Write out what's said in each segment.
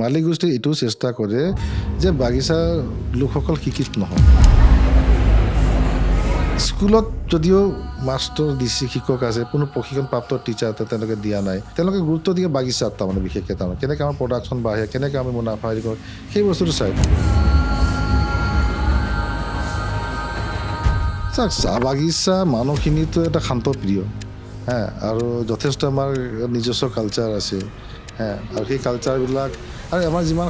মালিক গোষ্ঠী এইটো চেষ্টা কৰে যে বাগিচাৰ লোকসকল শিক্ষিত নহয়। স্কুলত যদিও মাষ্টৰ ডিচি শিক্ষক আছে, কোনো প্ৰশিক্ষণপ্ৰাপ্ত টিচাৰ তেওঁলোকে দিয়া নাই, তেওঁলোকে গুৰুত্ব দিয়ে বাগিচাত তাৰমানে বিশেষকৈ তাৰমানে কেনেকৈ আমাৰ প্ৰডাকশ্যন বাঢ়ে, কেনেকৈ আমি মুনাফা হেৰি কৰোঁ, সেই বস্তুটো চাই। চাওক, চাহ বাগিচা মানুহখিনিতো এটা শান্ত প্ৰিয়, আৰু যথেষ্ট আমাৰ নিজস্ব কালচাৰ আছে, আৰু সেই কালচাৰবিলাক আৰু আমাৰ যিমান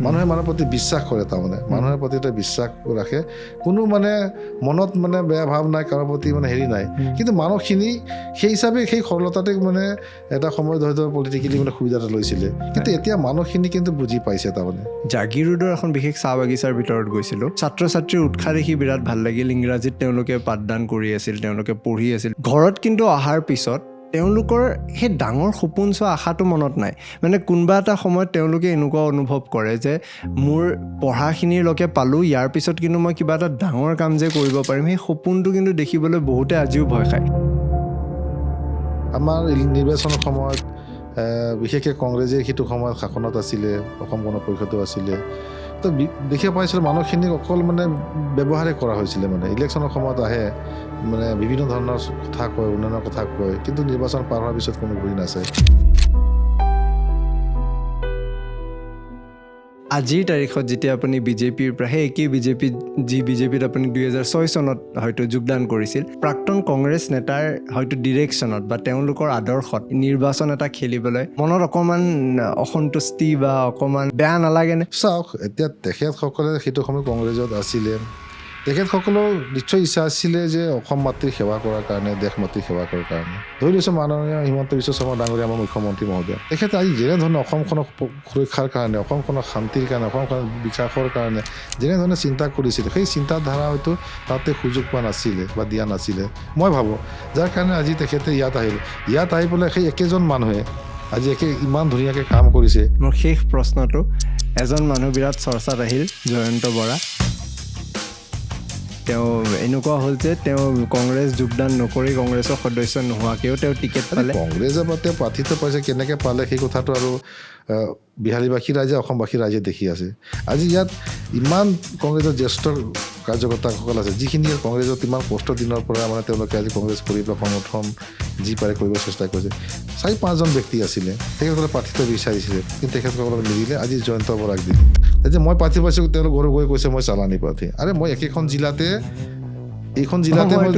মানুহে মানুহৰ প্ৰতি বিশ্বাস কৰে, তাৰমানে মানুহৰ প্ৰতি এটা বিশ্বাস ৰাখে, কোনো মানে মনত মানে বেয়া ভাৱ নাই, কাৰোৰ প্ৰতি মানে হেৰি নাই। কিন্তু মানুহখিনি সেই হিচাপে সেই সৰলতাতে মানে এটা সময়ত হয়তো পলিটিকেলি মানে সুবিধা এটা লৈছিলে, কিন্তু এতিয়া মানুহখিনি কিন্তু বুজি পাইছে। তাৰমানে জাগিৰোডৰ এখন বিশেষ চাহ বাগিচাৰ ভিতৰত গৈছিলোঁ। ছাত্ৰ ছাত্ৰীৰ উৎসাহ দেখি বিৰাট ভাল লাগিল। ইংৰাজীত তেওঁলোকে পাঠদান কৰি আছিল, তেওঁলোকে পঢ়ি আছিল। ঘৰত কিন্তু অহাৰ পিছত তেওঁলোকৰ সেই ডাঙৰ সপোন চোৱা আশাটো মনত নাই। মানে কোনোবা এটা সময়ত তেওঁলোকে এনেকুৱা অনুভৱ কৰে যে মোৰ পঢ়াখিনিৰলৈকে পালোঁ, ইয়াৰ পিছত কিন্তু মই কিবা এটা ডাঙৰ কাম যে কৰিব পাৰিম, সেই সপোনটো কিন্তু দেখিবলৈ বহুতে আজিও ভয় খায়। আমাৰ নিৰ্বাচনৰ সময়ত বিশেষকৈ কংগ্ৰেছে সেইটো সময়ত শাসনত আছিলে, অসম গণ পৰিষদো আছিলে, তো দেখিব পাইছিলোঁ মানুহখিনিক অকল মানে ব্যৱহাৰে কৰা হৈছিলে। মানে ইলেকশ্যনৰ সময়ত আহে, মানে বিভিন্ন ধৰণৰ কথা কয়, উন্নয়নৰ কথা কয়, কিন্তু নিৰ্বাচন পাৰ হোৱাৰ পিছত কোনো ঘূৰি নাচায়। আজিৰ তাৰিখত যেতিয়া আপুনি বিজেপিৰ পৰা সেই একেই বিজেপিত আপুনি 2006 চনত হয়তো যোগদান কৰিছিল, প্ৰাক্তন কংগ্ৰেছ নেতাৰ হয়তো ডিৰেকশ্যনত বা তেওঁলোকৰ আদৰ্শত নিৰ্বাচন এটা খেলিবলৈ মনত অকণমান অসন্তুষ্টি বা অকণমান বেয়া নালাগেনে? চাওক, এতিয়া তেখেতসকলে সেইটো সময় কংগ্ৰেছত আছিলে, তেখেতসকলৰ নিশ্চয় ইচ্ছা আছিলে যে অসম মাতৃক সেৱা কৰাৰ কাৰণে, দেশ মাতৃক সেৱা কৰাৰ কাৰণে। ধৰি লৈছোঁ মাননীয় হিমন্ত বিশ্ব শৰ্মা ডাঙৰীয়া, আমাৰ মুখ্যমন্ত্ৰী মহোদয়, তেখেতে আজি যেনেধৰণে অসমখনক সুৰক্ষাৰ কাৰণে, অসমখনৰ শান্তিৰ কাৰণে, অসমখনৰ বিকাশৰ কাৰণে যেনেধৰণে চিন্তা কৰিছিলে, সেই চিন্তাধাৰা হয়তো তাতে সুযোগ পোৱা নাছিলে বা দিয়া নাছিলে, মই ভাবোঁ। যাৰ কাৰণে আজি তেখেতে ইয়াত আহি পেলাই সেই একেজন মানুহে আজি ইমান ধুনীয়াকৈ কাম কৰিছে। মোৰ শেষ প্ৰশ্নটো, এজন মানুহ বিৰাট চৰ্চাত আহিল, জয়ন্ত বৰা। তেওঁ এনেকুৱা হ'ল যে তেওঁ কংগ্ৰেছ যোগদান নকৰি, কংগ্ৰেছৰ সদস্য নোহোৱাকৈও তেওঁ টিকেট পালে। কংগ্ৰেছৰ পৰা তেওঁ প্ৰাৰ্থিত্ব পাইছে, কেনেকৈ পালে সেই কথাটো আৰু বিহালীবাসী ৰাইজে, অসমবাসী ৰাইজে দেখি আছে। আজি ইয়াত ইমান কংগ্ৰেছৰ জ্যেষ্ঠ কাৰ্যকৰ্তাসকল আছে, যিখিনি কংগ্ৰেছত ইমান কষ্ট দিনৰ পৰা মানে তেওঁলোকে আজি কংগ্ৰেছ কৰি পেলাই সমৰ্থন যি পাৰে কৰিব চেষ্টা কৰিছে। 4-5জন ব্যক্তি আছিলে, তেখেতসকলে প্ৰাৰ্থিত্ব বিচাৰিছিলে, কিন্তু তেখেতসকলক নিদিলে। আজি জয়ন্ত বৰাক দিলে। যে মই প্ৰাৰ্থী পাইছোঁ, তেওঁলোক ঘৰে গৈ কৈছে মই চালানী প্ৰাৰ্থী। আৰে মই একেখন জিলাতে, এইখন জিলাতে মই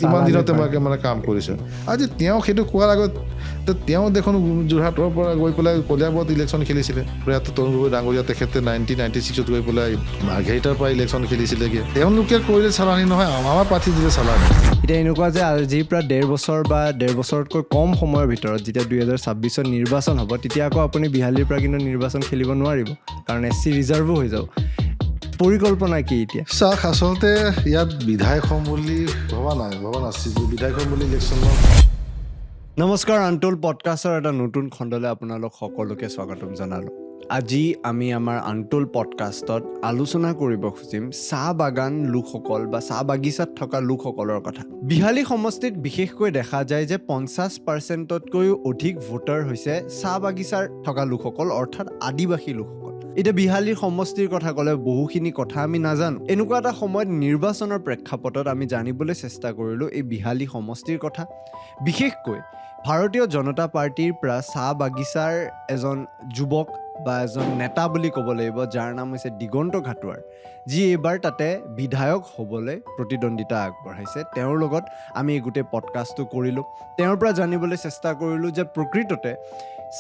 ইমান দিনতে মই মানে কাম কৰিছোঁ। আজি তেওঁ সেইটো কোৱাৰ আগত তেওঁ দেখোন যোৰহাটৰ পৰা গৈ পেলাই কলিয়াবৰত ইলেকশ্যন খেলিছিলে। প্ৰয়াত তৰুণ গগৈ ডাঙৰীয়া তেখেতে 1996 গৈ পেলাই মাৰ্ঘেৰিটাৰ পৰা ইলেকশ্যন খেলিছিলেগৈ। তেওঁলোকে কৰিলে চালানী নহয়, আমাৰ প্ৰাৰ্থী দিলে চালানী। এতিয়া এনেকুৱা যে আজিৰ পৰা 1.5 বছৰ বা 1.5 বছৰতকৈ কম সময়ৰ ভিতৰত যেতিয়া 2026 নিৰ্বাচন হ'ব, তেতিয়া আকৌ আপুনি বিহালীৰ পৰা কিন্তু নিৰ্বাচন খেলিব নোৱাৰিব, কাৰণ SC ৰিজাৰ্ভো হৈ যাব। পৰিকল্পনা কি এতিয়া? চাওক, আচলতে ইয়াত বিধায়ক হ'ম বুলি ভবা নাছিল, বিধায়ক হ'ম বুলি ইলেকশ্যনত। নমস্কাৰ, আনটোল্ড পডকাষ্টৰ এটা নতুন খণ্ডলৈ আপোনালোক সকলোকে স্বাগতম জনালোঁ। আজি আমি আমাৰ আনটোল্ড পডকাষ্টত আলোচনা কৰিব খুজিম চাহ বাগান লোকসকল বা চাহ বাগিচাত থকা লোকসকলৰ কথা। বিহালী সমষ্টিত বিশেষকৈ দেখা যায় যে 50%তকৈও অধিক ভোটাৰ হৈছে চাহ বাগিচাৰ থকা লোকসকল, অৰ্থাৎ আদিবাসী লোকসকল। এতিয়া বিহালীৰ সমষ্টিৰ কথা ক'লে বহুখিনি কথা আমি নাজানো। এনেকুৱা এটা সময়ত নিৰ্বাচনৰ প্ৰেক্ষাপটত আমি জানিবলৈ চেষ্টা কৰিলোঁ এই বিহালী সমষ্টিৰ কথা। বিশেষকৈ ভাৰতীয় জনতা পাৰ্টীৰ পৰা চাহ বাগিচাৰ এজন যুৱক বা এজন নেতা বুলি ক'ব লাগিব, যাৰ নাম হৈছে দিগন্ত ঘাটোৱাৰ, যি এইবাৰ তাতে বিধায়ক হ'বলৈ প্ৰতিদ্বন্দ্বিতা আগবঢ়াইছে। তেওঁৰ লগত আমি এই গোটেই পডকাষ্টটো কৰিলোঁ। তেওঁৰ পৰা জানিবলৈ চেষ্টা কৰিলোঁ যে প্ৰকৃততে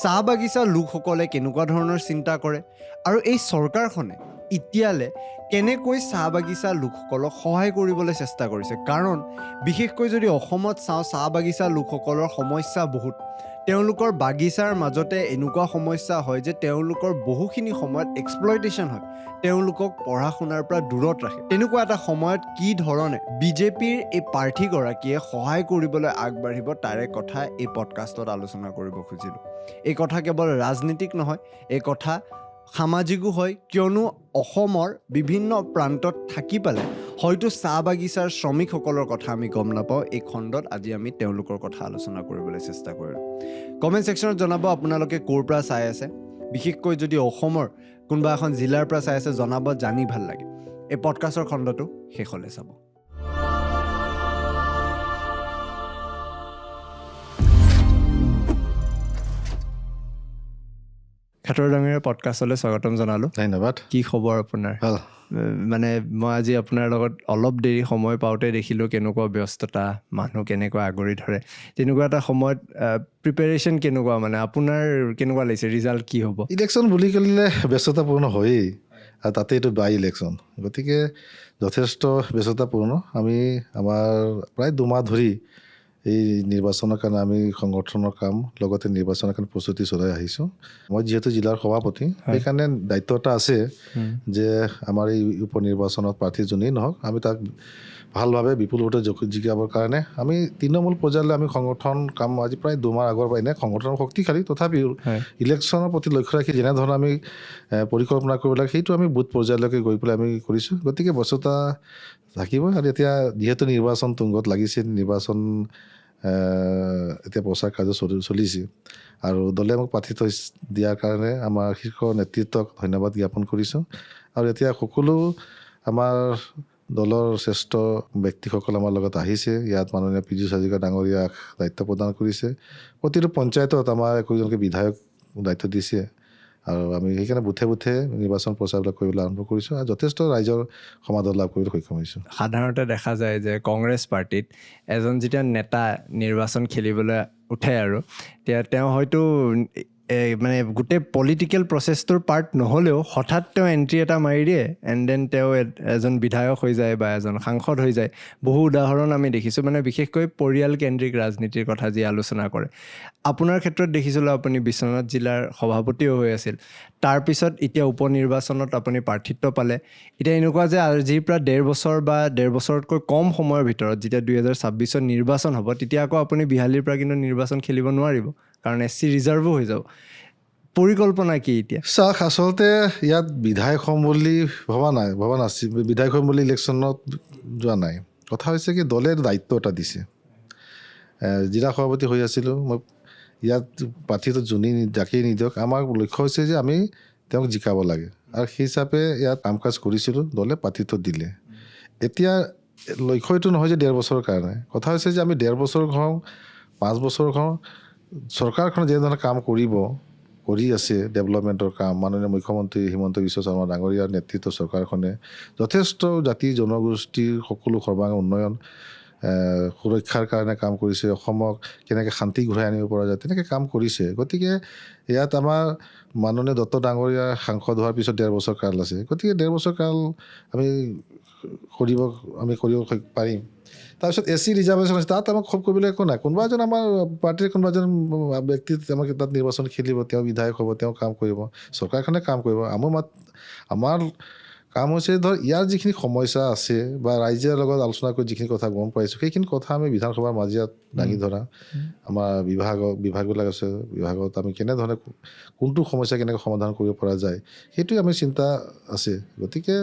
চাহ বাগিচাৰ লোকসকলে কেনেকুৱা ধৰণৰ চিন্তা কৰে আৰু এই চৰকাৰখনে এতিয়ালৈ কেনেকৈ চাহ বাগিচাৰ লোকসকলক সহায় কৰিবলৈ চেষ্টা কৰিছে। কাৰণ বিশেষকৈ যদি অসমত চাওঁ, চাহ বাগিচাৰ লোকসকলৰ সমস্যা বহুত। তেওঁলোকৰ বাগিচাৰ মাজতে এনেকুৱা সমস্যা হয় যে তেওঁলোকৰ বহুখিনি সময়ত এক্সপ্লইটেশ্যন হয়, তেওঁলোকক পঢ়া শুনাৰ পৰা দূৰত ৰাখে। তেনেকুৱা এটা সময়ত কি ধৰণে বিজেপিৰ এই প্ৰাৰ্থীগৰাকীয়ে সহায় কৰিবলৈ আগবাঢ়িব, তাৰে কথা এই পডকাষ্টত আলোচনা কৰিব খুজিলোঁ। এই কথা কেৱল ৰাজনীতিক নহয়, এই কথা সামাজিকো হয়, কিয়নো অসমৰ বিভিন্ন প্ৰান্তত থাকি পেলাই হয়তো চাহ বাগিচাৰ শ্ৰমিকসকলৰ কথা আমি গম নাপাওঁ। এই খণ্ডত আজি আমি তেওঁলোকৰ কথা আলোচনা কৰিবলৈ চেষ্টা কৰিলোঁ। কমেণ্ট ছেকশ্যনত জনাব আপোনালোকে ক'ৰ পৰা চাই আছে, বিশেষকৈ যদি অসমৰ কোনোবা এখন জিলাৰ পৰা চাই আছে জনাব, জানি ভাল লাগে। এই পডকাষ্টৰ খণ্ডটো শেষলৈ চাব। ঘাটৰ ডাঙৰীয়া পডকাষ্টলৈ স্বাগতম জনালোঁ। ধন্যবাদ। কি খবৰ আপোনাৰ? ভাল। মানে মই আজি আপোনাৰ লগত অলপ দেৰি সময় পাওঁতে দেখিলোঁ কেনেকুৱা ব্যস্ততা, মানুহ কেনেকুৱা আগৰি ধৰে। তেনেকুৱা এটা সময়ত প্ৰিপেৰেশ্যন কেনেকুৱা, মানে আপোনাৰ কেনেকুৱা লাগিছে? ৰিজাল্ট কি হ'ব? ইলেকশ্যন বুলি ক'লে ব্যস্ততাপূৰ্ণ হয়েই, আৰু তাতে এইটো বাই ইলেকশ্যন, গতিকে যথেষ্ট ব্যস্ততাপূৰ্ণ। আমি আমাৰ প্ৰায় 2 মাহ ধৰি এই নিৰ্বাচনৰ কাৰণে আমি সংগঠনৰ কাম লগতে নিৰ্বাচনৰ কাৰণে প্ৰস্তুতি চলাই আহিছোঁ। মই যিহেতু জিলাৰ সভাপতি, সেইকাৰণে দায়িত্ব এটা আছে যে আমাৰ এই উপ নিৰ্বাচনত প্ৰাৰ্থী যোনেই নহওক আমি তাক ভালভাৱে বিপুল ভোটে জিকাবৰ কাৰণে আমি তৃণমূল পৰ্যায়লৈ আমি সংগঠন কাম আজি প্ৰায় 2 মাহ আগৰ পৰা এনে সংগঠনৰ শক্তিশালী, তথাপিও ইলেকশ্যনৰ প্ৰতি লক্ষ্য ৰাখি যেনেধৰণে আমি পৰিকল্পনা কৰিব লাগে সেইটো আমি বুথ পৰ্যায়লৈকে গৈ পেলাই আমি কৰিছোঁ। গতিকে ব্যস্ততা থাকিবই। আৰু এতিয়া যিহেতু নিৰ্বাচন তুংগত লাগিছে, নিৰ্বাচন এতিয়া প্ৰচাৰ কাৰ্য চলিছে, আৰু দলে মোক প্ৰাৰ্থিত্ব দিয়াৰ কাৰণে আমাৰ শীৰ্ষ নেতৃত্বক ধন্যবাদ জ্ঞাপন কৰিছোঁ। আৰু এতিয়া সকলো আমাৰ দলৰ শ্ৰেষ্ঠ ব্যক্তিসকল আমাৰ লগত আহিছে। ইয়াত মাননীয় পীযুষ হাজৰিকা ডাঙৰীয়াক দায়িত্ব প্ৰদান কৰিছে। প্ৰতিটো পঞ্চায়তত আমাৰ একোজনকৈ বিধায়ক দায়িত্ব দিছে, আৰু আমি সেইকাৰণে বুথে বুথে নিৰ্বাচন প্ৰচাৰবিলাক কৰিবলৈ আৰম্ভ কৰিছোঁ, আৰু যথেষ্ট ৰাইজৰ সমাদৰ লাভ কৰিবলৈ সক্ষম হৈছোঁ। সাধাৰণতে দেখা যায় যে কংগ্ৰেছ পাৰ্টিত এজন যেতিয়া নেতা নিৰ্বাচন খেলিবলৈ উঠে আৰু তেওঁ হয়তো মানে গোটেই পলিটিকেল প্ৰচেছটোৰ পাৰ্ট নহ'লেও হঠাৎ তেওঁ এণ্ট্ৰি এটা মাৰি দিয়ে, এণ্ড দেন তেওঁ এজন বিধায়ক হৈ যায় বা এজন সাংসদ হৈ যায়। বহু উদাহৰণ আমি দেখিছোঁ, মানে বিশেষকৈ পৰিয়ালকেন্দ্ৰিক ৰাজনীতিৰ কথা যি আলোচনা কৰে। আপোনাৰ ক্ষেত্ৰত দেখিছিলোঁ আপুনি বিশ্বনাথ জিলাৰ সভাপতিও হৈ আছিল, তাৰপিছত এতিয়া উপ নিৰ্বাচনত আপুনি প্ৰাৰ্থিত্ব পালে। এতিয়া এনেকুৱা যে আজিৰ পৰা 1.5 বছৰ বা 1.5 বছৰতকৈ কম সময়ৰ ভিতৰত যেতিয়া 2026 নিৰ্বাচন হ'ব, তেতিয়া আকৌ আপুনি বিহালীৰ পৰা কিন্তু নিৰ্বাচন খেলিব নোৱাৰিব, কাৰণ SC ৰিজাৰ্ভো হৈ যাব। পৰিকল্পনা কি এতিয়া? চাওক, আচলতে ইয়াত বিধায়ক হ'ম বুলি ভবা নাছিল, বিধায়ক হ'ম বুলি ইলেকশ্যনত যোৱা নাই। কথা হৈছে কি, দলে দায়িত্ব এটা দিছে। জিলা সভাপতি হৈ আছিলোঁ মই, ইয়াত প্ৰাৰ্থীটো যাকেই নিদিয়ক, আমাৰ লক্ষ্য হৈছে যে আমি তেওঁক জিকাব লাগে, আৰু সেই হিচাপে ইয়াত কাম কাজ কৰিছিলোঁ, দলে প্ৰাৰ্থীটো দিলে। এতিয়া লক্ষ্য এইটো নহয় যে 1.5 বছৰৰ কাৰণে, কথা হৈছে যে আমি 1.5 বছৰ হওঁ 5 বছৰ হওঁ, চৰকাৰখনে যেনেধৰণে কাম কৰি আছে, ডেভেলপমেণ্টৰ কাম, মাননীয় মুখ্যমন্ত্ৰী হিমন্ত বিশ্ব শৰ্মা ডাঙৰীয়াৰ নেতৃত্ব চৰকাৰখনে যথেষ্ট জাতি জনগোষ্ঠীৰ সকলো সৰ্বাংগ উন্নয়ন, সুৰক্ষাৰ কাৰণে কাম কৰিছে, অসমক কেনেকৈ শান্তি ঘূৰাই আনিব পৰা যায় তেনেকৈ কাম কৰিছে। গতিকে ইয়াত আমাৰ মাননীয় দত্ত ডাঙৰীয়া সাংসদ হোৱাৰ পিছত 1.5 বছৰ কাল আছে। গতিকে 1.5 বছৰ কাল আমি কৰিব পাৰিম। তাৰপিছত SC ৰিজাৰ্ভেশ্যন আছে, তাত আমাক খুব কৰিবলৈ একো নাই। কোনোবা এজন আমাৰ পাৰ্টীৰ কোনোবা এজন ব্যক্তি আমাক তাত নিৰ্বাচন খেলিব, তেওঁ বিধায়ক হ'ব, তেওঁ কাম কৰিব, চৰকাৰখনে কাম কৰিব। আমাৰ কাম হৈছে ধৰ ইয়াৰ যিখিনি সমস্যা আছে বা ৰাইজৰ লগত আলোচনা কৰি যিখিনি কথা গম পাইছোঁ, সেইখিনি কথা আমি বিধানসভাৰ মাজত দাঙি ধৰা। আমাৰ বিভাগবিলাক আছে, বিভাগত আমি কেনেধৰণে কোনটো সমস্যা কেনেকৈ সমাধান কৰিব পৰা যায় সেইটোৱে আমি চিন্তা আছে। গতিকে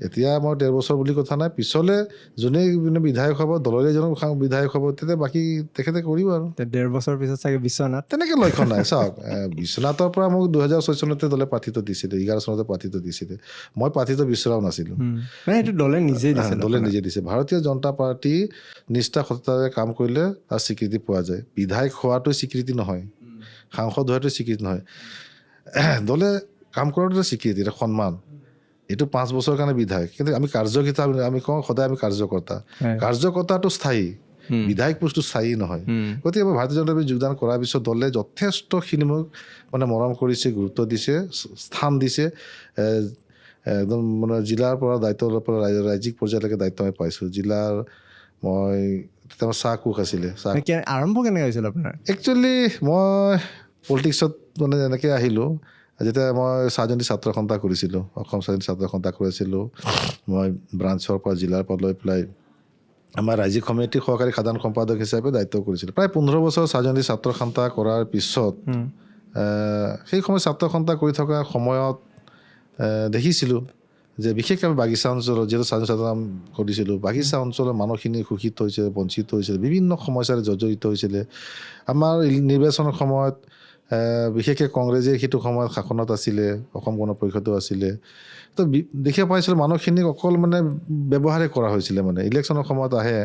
এতিয়া মই 1.5 বছৰ বুলি কথা নাই, পিছলৈ যোনে বিধায়ক হ'ব, দলৰে এজন বিধায়ক হ'ব, তেতিয়া বাকী তেখেতে কৰিব। আৰু 1.5 বছৰ পিছত চাগে বিশ্বনাথ তেনেকৈ লক্ষ্য নাই। চাওক, বিশ্বনাথৰ পৰা মোক 2006 চনতে দলে প্ৰাৰ্থিত্ব দিছিলে, 11 চনতে প্ৰাৰ্থিত্ব দিছিলে। মই প্ৰাৰ্থিত্ব বিচৰাও নাছিলোঁ, সেইটো দলে নিজে দিছে। ভাৰতীয় জনতা পাৰ্টি নিষ্ঠা সততাৰে কাম কৰিলে তাৰ স্বীকৃতি পোৱা যায়। বিধায়ক হোৱাটো স্বীকৃতি নহয়, সাংসদ হোৱাটো স্বীকৃতি নহয়, দলে কাম কৰাটো স্বীকৃতি, এটা সন্মান। এইটো 5 বছৰৰ কাৰণে বিধায়ক, কিন্তু আমি কাৰ্যকৰ্তা, আমি কওঁ সদায় আমি কাৰ্যকৰ্তাটো স্থায়ী, বিধায়ক পোষ্টটো স্থায়ী নহয়। গতিকে মই ভাৰতীয় জনতা পাৰ্টীত যোগদান কৰাৰ পিছত দলে যথেষ্টখিনি মোক মানে মৰম কৰিছে, গুৰুত্ব দিছে, স্থান দিছে। একদম মানে জিলাৰ পৰা দায়িত্ব লৈ পৰা ৰাজ্যিক পৰ্যায়লৈকে দায়িত্ব মই পাইছোঁ। জিলাৰ মই তেতিয়া চাহ কোষ আছিলে। আৰম্ভ কেনেকৈ হৈছিল আপোনাৰ? একচুৱেলি মই পলিটিক্সত মানে এনেকৈ আহিলোঁ যেতিয়া মই চাহজনী ছাত্ৰ সন্থা কৰিছিলোঁ, অসম চাহজনী ছাত্ৰ সন্থা কৰিছিলোঁ। মই ব্ৰাঞ্চৰ পৰা জিলাৰ পৰা লৈ পেলাই আমাৰ ৰাজ্যিক সমিতিৰ সহকাৰী সাধাৰণ সম্পাদক হিচাপে দায়িত্ব কৰিছিলোঁ। প্ৰায় 15 বছৰ চাহজনী ছাত্ৰ সন্থা কৰাৰ পিছত সেই সময় ছাত্ৰ সন্থা কৰি থকা সময়ত দেখিছিলোঁ যে বিশেষকৈ বাগিচা অঞ্চলত যিহেতু চাহজনী ছাত্ৰ কৰিছিলোঁ, বাগিচা অঞ্চলৰ মানুহখিনি শোষিত হৈছিলে, বঞ্চিত হৈছিলে, বিভিন্ন সমস্যাৰে জৰ্জৰিত হৈছিলে। আমাৰ নিৰ্বাচনৰ সময়ত বিশেষকৈ কংগ্ৰেছে সেইটো সময়ত শাসনত আছিলে, অসম গণ পৰিষদো আছিলে। তো দেখিব পাইছিলোঁ মানুহখিনিক অকল মানে ব্যৱহাৰেই কৰা হৈছিলে। মানে ইলেকশ্যনৰ সময়ত আহে,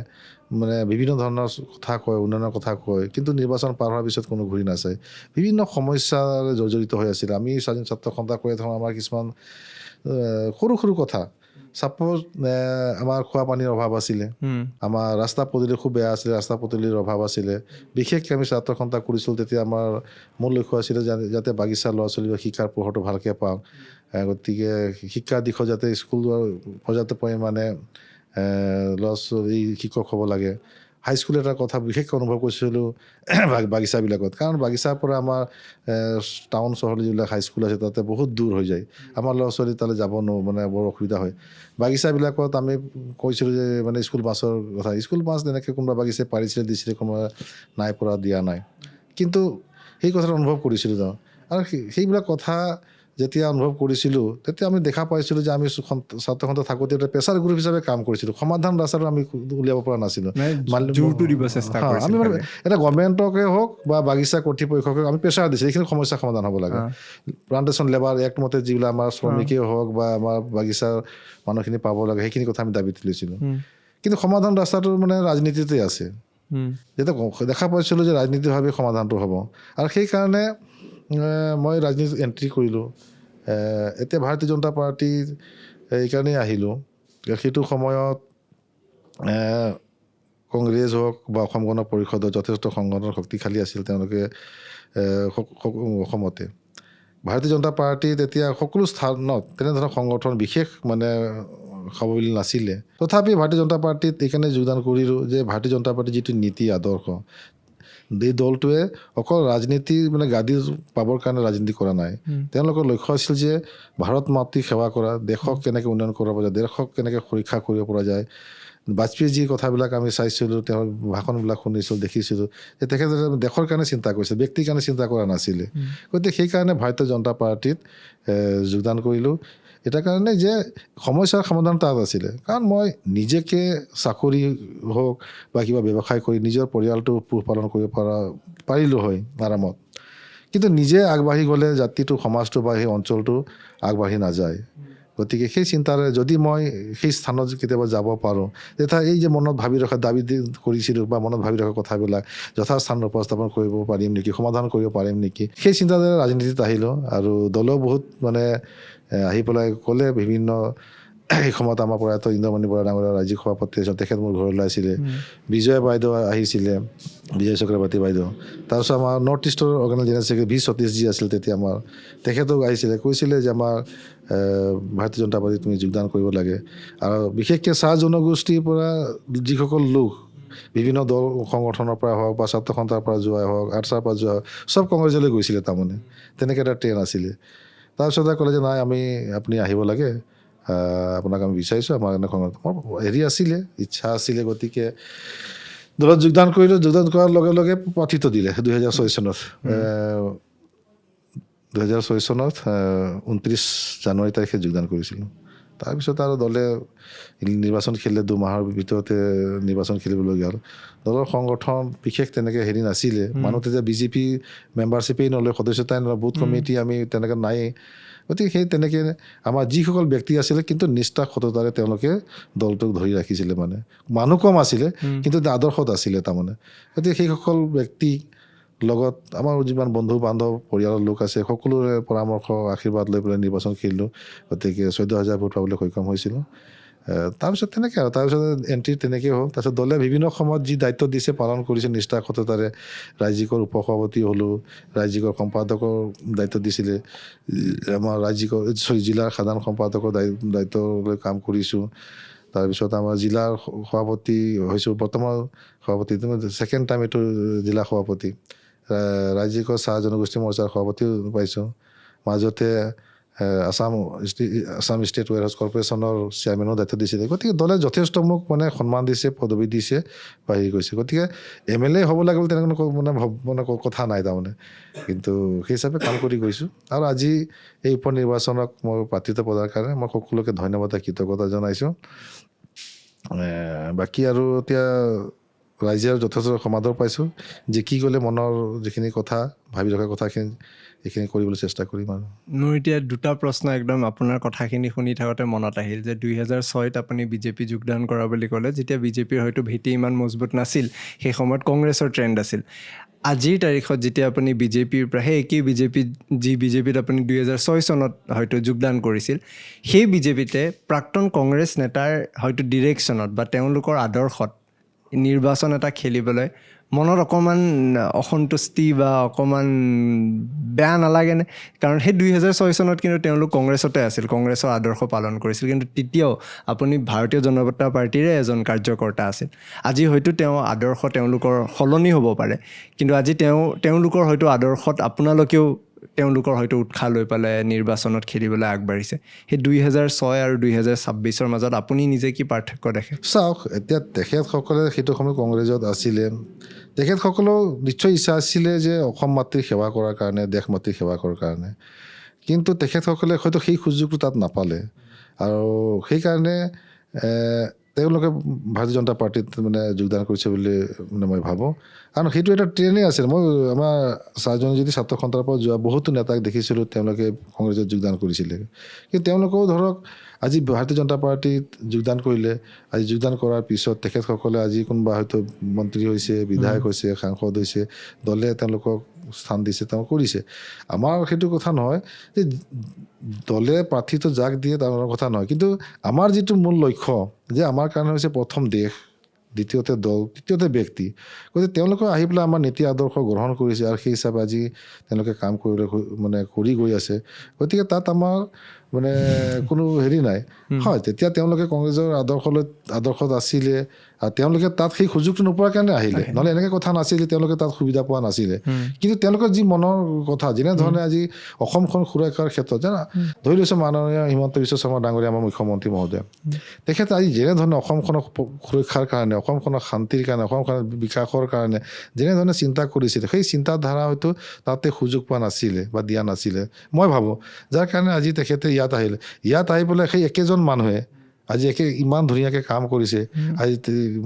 মানে বিভিন্ন ধৰণৰ কথা কয়, উন্নয়নৰ কথা কয়, কিন্তু নিৰ্বাচন পাৰ হোৱাৰ পিছত কোনো ঘূৰি নাচায়। বিভিন্ন সমস্যাৰে জড়িত হৈ আছিলে। আমি স্বাধীন ছাত্ৰ সন্থা কৰি থাকোঁ, আমাৰ কিছুমান সৰু সৰু কথা, ছাপ'জ আমাৰ খোৱা পানীৰ অভাৱ আছিলে, আমাৰ ৰাস্তা পদূলি খুব বেয়া আছিলে, ৰাস্তা পদূলিৰ অভাৱ আছিলে। বিশেষকৈ আমি ছাত্ৰ সন্থা কৰিছিলোঁ, তেতিয়া আমাৰ মূল লক্ষ্য আছিলে যাতে বাগিচা ল'ৰা ছোৱালীৰ শিক্ষাৰ পোহৰটো ভালকৈ পাওঁ। গতিকে শিক্ষাৰ দিশত যাতে স্কুল পৰ্যাপ্ত পৰিমাণে ল'ৰা ছোৱালী শিক্ষক হ'ব লাগে। হাইস্কুল এটাৰ কথা বিশেষকৈ অনুভৱ কৰিছিলোঁ বাগিচাবিলাকত, কাৰণ বাগিচাৰ পৰা আমাৰ টাউন চহৰ যিবিলাক হাইস্কুল আছে তাতে বহুত দূৰ হৈ যায়। আমাৰ ল'ৰা ছোৱালী তালৈ যাব মানে বৰ অসুবিধা হয়। বাগিচাবিলাকত আমি কৈছিলোঁ যে মানে স্কুল বাছৰ কথা, স্কুল বাছ তেনেকৈ কোনোবা বাগিচাই পাৰিছিলে, দিছিলে, কোনোবা নাই পৰা, দিয়া নাই। কিন্তু সেই কথাটো অনুভৱ কৰিছিলোঁ যাওঁ। আৰু সেইবিলাক কথা যেতিয়া অনুভৱ কৰিছিলোঁ, তেতিয়া আমি দেখা পাইছিলোঁ যে আমি ছাত্ৰ সন্থা থাকোঁতে এটা প্ৰেছাৰ গ্ৰুপ হিচাপে কাম কৰিছিলোঁ। সমাধান ৰাস্তাটো আমি উলিয়াব পৰা নাছিলোঁ। জোৰটো দিব চেষ্টা আমি মানে এটা গভৰ্ণমেণ্টকে হওক বা বাগিচা কৰ্তৃপক্ষকে আমি প্ৰেছাৰ দিছিলোঁ, এইখিনি সমস্যা সমাধান হ'ব লাগে। প্লান্টেশ্যন লেবাৰ এক্ট মতে যিবিলাক আমাৰ শ্ৰমিকেই হওক বা আমাৰ বাগিচাৰ মানুহখিনি পাব লাগে, সেইখিনি কথা আমি দাবী তুলিছিলোঁ। কিন্তু সমাধান ৰাস্তাটো মানে ৰাজনীতিতে আছে। যেতিয়া দেখা পাইছিলোঁ যে ৰাজনীতিভাৱে সমাধানটো হ'ব, আৰু সেইকাৰণে মই ৰাজনীতিত এণ্ট্ৰি কৰিলোঁ। এতিয়া ভাৰতীয় জনতা পাৰ্টীৰ এইকাৰণেই আহিলোঁ, সেইটো সময়ত কংগ্ৰেছ হওক বা অসম গণ পৰিষদৰ যথেষ্ট সংগঠন শক্তিশালী আছিল তেওঁলোকে অসমতে। ভাৰতীয় জনতা পাৰ্টীত এতিয়া সকলো স্থানত তেনেধৰণৰ সংগঠন বিশেষ মানে সাৱলীল নাছিলে। তথাপি ভাৰতীয় জনতা পাৰ্টীত এইকাৰণে যোগদান কৰিলোঁ যে ভাৰতীয় জনতা পাৰ্টীৰ যিটো নীতি আদৰ্শ, এই দলটোৱে অকল ৰাজনীতি মানে গাদী পাবৰ কাৰণে ৰাজনীতি কৰা নাই। তেওঁলোকৰ লক্ষ্য আছিল যে ভাৰত মাতৃক সেৱা কৰা, দেশক কেনেকৈ উন্নয়ন কৰিব পৰা যায়, দেশক কেনেকৈ সুৰক্ষা কৰিব পৰা যায়। বাজপেয়ীৰ যি কথাবিলাক আমি চাইছিলোঁ, তেওঁৰ ভাষণবিলাক শুনিছিলোঁ, দেখিছিলোঁ যে তেখেতে দেশৰ কাৰণে চিন্তা কৰিছিল, ব্যক্তিৰ কাৰণে চিন্তা কৰা নাছিলে। গতিকে সেইকাৰণে ভাৰতীয় জনতা পাৰ্টীত যোগদান কৰিলোঁ। এটা কাৰণে যে সমস্যাৰ সমাধান তাত আছিলে, কাৰণ মই নিজকে চাকৰি হওক বা কিবা ব্যৱসায় কৰি নিজৰ পৰিয়ালটো পোহপালন কৰিব পাৰিলোঁ হয় আৰামত, কিন্তু নিজে আগবাঢ়ি গ'লে জাতিটো, সমাজটো বা সেই অঞ্চলটো আগবাঢ়ি নাযায়। গতিকে সেই চিন্তাৰে যদি মই সেই স্থানত কেতিয়াবা যাব পাৰোঁ, তেতিয়া এই যে মনত ভাবি ৰখা দাবী কৰিছিলোঁ বা মনত ভাবি ৰখা কথাবিলাক যথাস্থানত উপস্থাপন কৰিব পাৰিম নেকি, সমাধান কৰিব পাৰিম নেকি, সেই চিন্তাধাৰা ৰাজনীতিত আহিলোঁ। আৰু দলেও বহুত মানে আহি পেলাই ক'লে বিভিন্ন, সেই সময়ত আমাৰ প্ৰয়াত ইন্দ্ৰমণি বৰা ডাঙৰীয়া ৰাজ্যিক সভাপতি আছিল, তেখেত মোৰ ঘৰলৈ আহিছিলে। বিজয়া বাইদেউ আহিছিলে, বিজয় চক্ৰৱৰ্তী বাইদেউ। তাৰপিছত আমাৰ নৰ্থ ইষ্টৰ organise general secretary V Satishji আছিল তেতিয়া আমাৰ, তেখেতক আহিছিলে, কৈছিলে যে আমাৰ ভাৰতীয় জনতা পাৰ্টীত তুমি যোগদান কৰিব লাগে। আৰু বিশেষকৈ চাহ জনগোষ্ঠীৰ পৰা যিসকল লোক বিভিন্ন দল সংগঠনৰ পৰা হওক বা ছাত্ৰ সন্থাৰ পৰা যোৱাই হওক, আৰ্টছৰ পৰা যোৱা হওক, চব কংগ্ৰেছলৈ গৈছিলে তাৰমানে, তেনেকৈ এটা ট্ৰেইন আছিলে। তাৰপিছতে ক'লে যে নাই, আপুনি আহিব লাগে, আপোনাক আমি বিচাৰিছোঁ, আমাৰ কাৰণে আছিলে, ইচ্ছা আছিলে। গতিকে দলত যোগদান কৰিলোঁ। যোগদান কৰাৰ লগে লগে প্ৰাৰ্থিত্ব দিলে 2006 চনত। 2006 চনত 29 জানুৱাৰী তাৰিখে যোগদান কৰিছিলোঁ। তাৰপিছত আৰু দলে নিৰ্বাচন খেলিলে, 2 মাহৰ ভিতৰতে নিৰ্বাচন খেলিবলগীয়া হ'ল। দলৰ সংগঠন বিশেষ তেনেকৈ নাছিলে, মানুহ তেতিয়া বিজেপি মেম্বাৰশ্বিপেই নলয়, সদস্যতাই নলয়, বুথ কমিটি আমি তেনেকৈ নায়েই। গতিকে সেই তেনেকৈ আমাৰ যিসকল ব্যক্তি আছিলে, কিন্তু নিষ্ঠা সততাৰে তেওঁলোকে দলটোক ধৰি ৰাখিছিলে। মানে মানুহ কম আছিলে, কিন্তু আদৰ্শত আছিলে তাৰমানে। গতিকে সেইসকল ব্যক্তি লগত আমাৰ যিমান বন্ধু বান্ধৱ, পৰিয়ালৰ লোক আছে, সকলোৰে পৰামৰ্শ আশীৰ্বাদ লৈ পেলাই নিৰ্বাচন খেলিলোঁ। গতিকে 14,000 ভোট পাবলৈ সক্ষম হৈছিলোঁ। তাৰপিছত তেনেকৈ আৰু তাৰপিছত এণ্ট্ৰি তেনেকৈ হ'ল। তাৰপিছত দলে বিভিন্ন সময়ত যি দায়িত্ব দিছে পালন কৰিছে নিষ্ঠা সততাৰে। ৰাজ্যিকৰ উপসভাপতি হ'লোঁ, ৰাজ্যিকৰ সম্পাদকৰ দায়িত্ব দিছিলে, আমাৰ জিলাৰ সাধাৰণ সম্পাদকৰ দায়িত্ব লৈ কাম কৰিছোঁ। তাৰপিছত আমাৰ জিলাৰ সভাপতি হৈছোঁ, বৰ্তমান সভাপতি, ছেকেণ্ড টাইম এইটো জিলা সভাপতি। ৰাজ্যিকৰ চাহ জনগোষ্ঠী মৰ্চাৰ সভাপতিও পাইছোঁ। মাজতে আসাম ষ্টেট ওৱেৰহাউচ কৰ্পৰেশ্যনৰ চেয়াৰমেনৰ দায়িত্ব দিছিলে। গতিকে দলে যথেষ্ট মোক মানে সন্মান দিছে, পদবী দিছে বা হেৰি কৰিছে। গতিকে MLA হ'ব লাগে বুলি তেনেকৈ মানে কথা নাই তাৰমানে, কিন্তু সেই হিচাপে কাম কৰি গৈছোঁ। আৰু আজি এই উপ নিৰ্বাচনক মই প্ৰাৰ্থিত্ব প্ৰদানৰ কাৰণে মই সকলোকে ধন্যবাদ, কৃতজ্ঞতা জনাইছোঁ। বাকী আৰু এতিয়া ৰাইজৰ যথেষ্ট সমাদৰ পাইছোঁ যে কি ক'লে মনৰ যিখিনি কথা ভাবি ৰখা কথাখিনি এইখিনি কৰিবলৈ চেষ্টা কৰিম আৰু মোৰ এতিয়া দুটা প্ৰশ্ন একদম আপোনাৰ কথাখিনি শুনি থাকোঁতে মনত আহিল যে 2006ত আপুনি বিজেপি যোগদান কৰা বুলি ক'লে, যেতিয়া বিজেপিৰ হয়তো ভেটি ইমান মজবুত নাছিল, সেই সময়ত কংগ্ৰেছৰ ট্ৰেণ্ড আছিল। আজিৰ তাৰিখত যেতিয়া আপুনি বিজেপিৰ পৰা সেই একেই বিজেপিত আপুনি 2006 চনত হয়তো যোগদান কৰিছিল, সেই বিজেপিতে প্ৰাক্তন কংগ্ৰেছ নেতাৰ হয়তো ডিৰেকশ্যনত বা তেওঁলোকৰ আদৰ্শত নিৰ্বাচন এটা খেলিবলৈ মনত অকণমান অসন্তুষ্টি বা অকণমান বেয়া নালাগেনে? কাৰণ সেই 2006 চনত কিন্তু তেওঁলোক কংগ্ৰেছতে আছিল, কংগ্ৰেছৰ আদৰ্শ পালন কৰিছিল, কিন্তু তেতিয়াও আপুনি ভাৰতীয় জনতা পাৰ্টীৰে এজন কাৰ্যকৰ্তা আছিল। আজি হয়তো তেওঁ আদৰ্শ তেওঁলোকৰ সলনি হ'ব পাৰে, কিন্তু আজি তেওঁলোকৰ হয়তো আদৰ্শত আপোনালোকেও তেওঁলোকৰ হয়তো উৎসাহ লৈ পেলাই নিৰ্বাচনত খেলিবলৈ আগবাঢ়িছে। সেই 2006 আৰু 2026ৰ মাজত আপুনি নিজে কি পাৰ্থক্য দেখে? চাওক, এতিয়া তেখেতসকলে সেইটো সময় কংগ্ৰেছত আছিলে, তেখেতসকলেও নিশ্চয় ইচ্ছা আছিলে যে অসম মাতৃক সেৱা কৰাৰ কাৰণে, দেশ মাতৃক সেৱা কৰাৰ কাৰণে, কিন্তু তেখেতসকলে হয়তো সেই সুযোগটো তাত নাপালে আৰু সেইকাৰণে তেওঁলোকে ভাৰতীয় জনতা পাৰ্টীত মানে যোগদান কৰিছে বুলি মানে মই ভাবোঁ। কাৰণ সেইটো এটা ট্ৰেণ্ডেই আছিল। মই আমাৰ ৰাজনীতি ছাত্ৰ সন্থাৰ পৰা যোৱা বহুতো নেতাক দেখিছিলোঁ তেওঁলোকে কংগ্ৰেছত যোগদান কৰিছিলে, কিন্তু তেওঁলোকেও ধৰক আজি ভাৰতীয় জনতা পাৰ্টীত যোগদান কৰিলে। আজি যোগদান কৰাৰ পিছত তেখেতসকলে আজি কোনোবা হয়তো মন্ত্ৰী হৈছে, বিধায়ক হৈছে, সাংসদ হৈছে, দলে তেওঁলোকক স্থান দিছে, তেওঁ কৰিছে। আমাৰ সেইটো কথা নহয় যে দলে প্ৰাৰ্থীটো যাক দিয়ে তাৰ কথা নহয়, কিন্তু আমাৰ যিটো মূল লক্ষ্য যে আমাৰ কাৰণে হৈছে প্ৰথম দেশ, দ্বিতীয়তে দল, তৃতীয়তে ব্যক্তি। গতিকে তেওঁলোকে আহি পেলাই আমাৰ নীতি আদৰ্শ গ্ৰহণ কৰিছে আৰু সেই হিচাপে আজি তেওঁলোকে কাম কৰি গৈ আছে। গতিকে তাত আমাৰ মানে কোনো হেৰি নাই। হয়, তেতিয়া তেওঁলোকে কংগ্ৰেছৰ আদৰ্শত আছিলে আৰু তেওঁলোকে তাত সেই সুযোগটো নোপোৱাৰ কাৰণে আহিলে, নহ'লে এনেকৈ কথা নাছিল যে তেওঁলোকে তাত সুবিধা পোৱা নাছিলে। কিন্তু তেওঁলোকৰ যি মনৰ কথা, যেনেধৰণে আজি অসমখন সুৰক্ষাৰ ক্ষেত্ৰত ধৰি লৈছোঁ মাননীয় হিমন্ত বিশ্ব শৰ্মা ডাঙৰীয়া আমাৰ মুখ্যমন্ত্ৰী মহোদয়, তেখেতে আজি যেনেধৰণে অসমখনক সুৰক্ষাৰ কাৰণে, অসমখনৰ শান্তিৰ কাৰণে, অসমখনৰ বিকাশৰ কাৰণে যেনেধৰণে চিন্তা কৰিছিলে, সেই চিন্তাধাৰা হয়তো তাতে সুযোগ পোৱা নাছিলে বা দিয়া নাছিলে মই ভাবোঁ। যাৰ কাৰণে আজি তেখেতে ইয়াত আহিলে, ইয়াত আহি পেলাই সেই একেজন মানুহে আজি ইমান ধুনীয়াকৈ কাম কৰিছে। আজি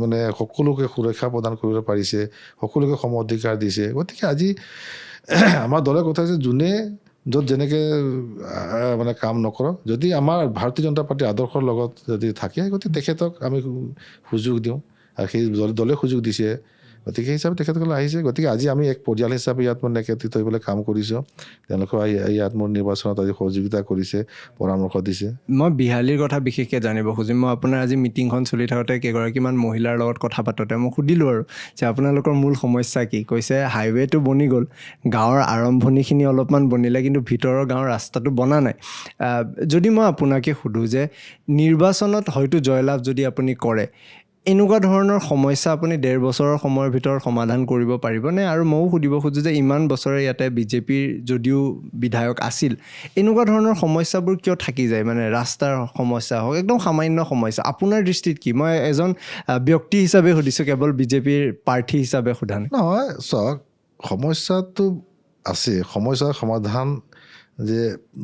মানে সকলোকে সুৰক্ষা প্ৰদান কৰিব পাৰিছে, সকলোকে সম অধিকাৰ দিছে। গতিকে আজি আমাৰ দলে কথা হৈছে যোনে য'ত যেনেকৈ মানে কাম নকৰক, যদি আমাৰ ভাৰতীয় জনতা পাৰ্টীৰ আদৰ্শৰ লগত যদি থাকে, গতিকে তেখেতক আমি সুযোগ দিওঁ আৰু সেই দলে সুযোগ দিছে। গতিকে সেই হিচাপে তেখেতসকলে আহিছে। গতিকে আজি আমি এক পৰিয়াল হিচাপে ইয়াত মানে একত্ৰিত হৈ পেলাই কাম কৰিছোঁ। তেওঁলোকে ইয়াত মোৰ নিৰ্বাচনত আজি সহযোগিতা কৰিছে, পৰামৰ্শ দিছে। মই বিহালীৰ কথা বিশেষকৈ জানিব খুজিম। মই আপোনাৰ আজি মিটিংখন চলি থাকোঁতে কেইগৰাকীমান মহিলাৰ লগত কথা পাতোঁতে মই সুধিলোঁ আৰু যে আপোনালোকৰ মূল সমস্যা কি? কৈছে হাইৱেটো বনি গ'ল, গাঁৱৰ আৰম্ভণিখিনি অলপমান বনিলে, কিন্তু ভিতৰৰ গাঁৱৰ ৰাস্তাটো বনা নাই। যদি মই আপোনাকে সোধোঁ যে নিৰ্বাচনত হয়তো জয়লাভ যদি আপুনি কৰে, এনেকুৱা ধৰণৰ সমস্যা আপুনি 1.5 বছৰৰ সময়ৰ ভিতৰত সমাধান কৰিব পাৰিবনে? আৰু ময়ো সুধিব খোজোঁ যে ইমান বছৰে ইয়াতে বিজেপিৰ যদিও বিধায়ক আছিল, এনেকুৱা ধৰণৰ সমস্যাবোৰ কিয় থাকি যায়? মানে ৰাস্তাৰ সমস্যা হওক, একদম সামান্য সমস্যা, আপোনাৰ দৃষ্টিত কি? মই এজন ব্যক্তি হিচাপে সুধিছোঁ, কেৱল বিজেপিৰ প্ৰাৰ্থী হিচাপে সোধা নাই। নহয়, চাওক, সমস্যাটো আছে। সমস্যাৰ সমাধান যে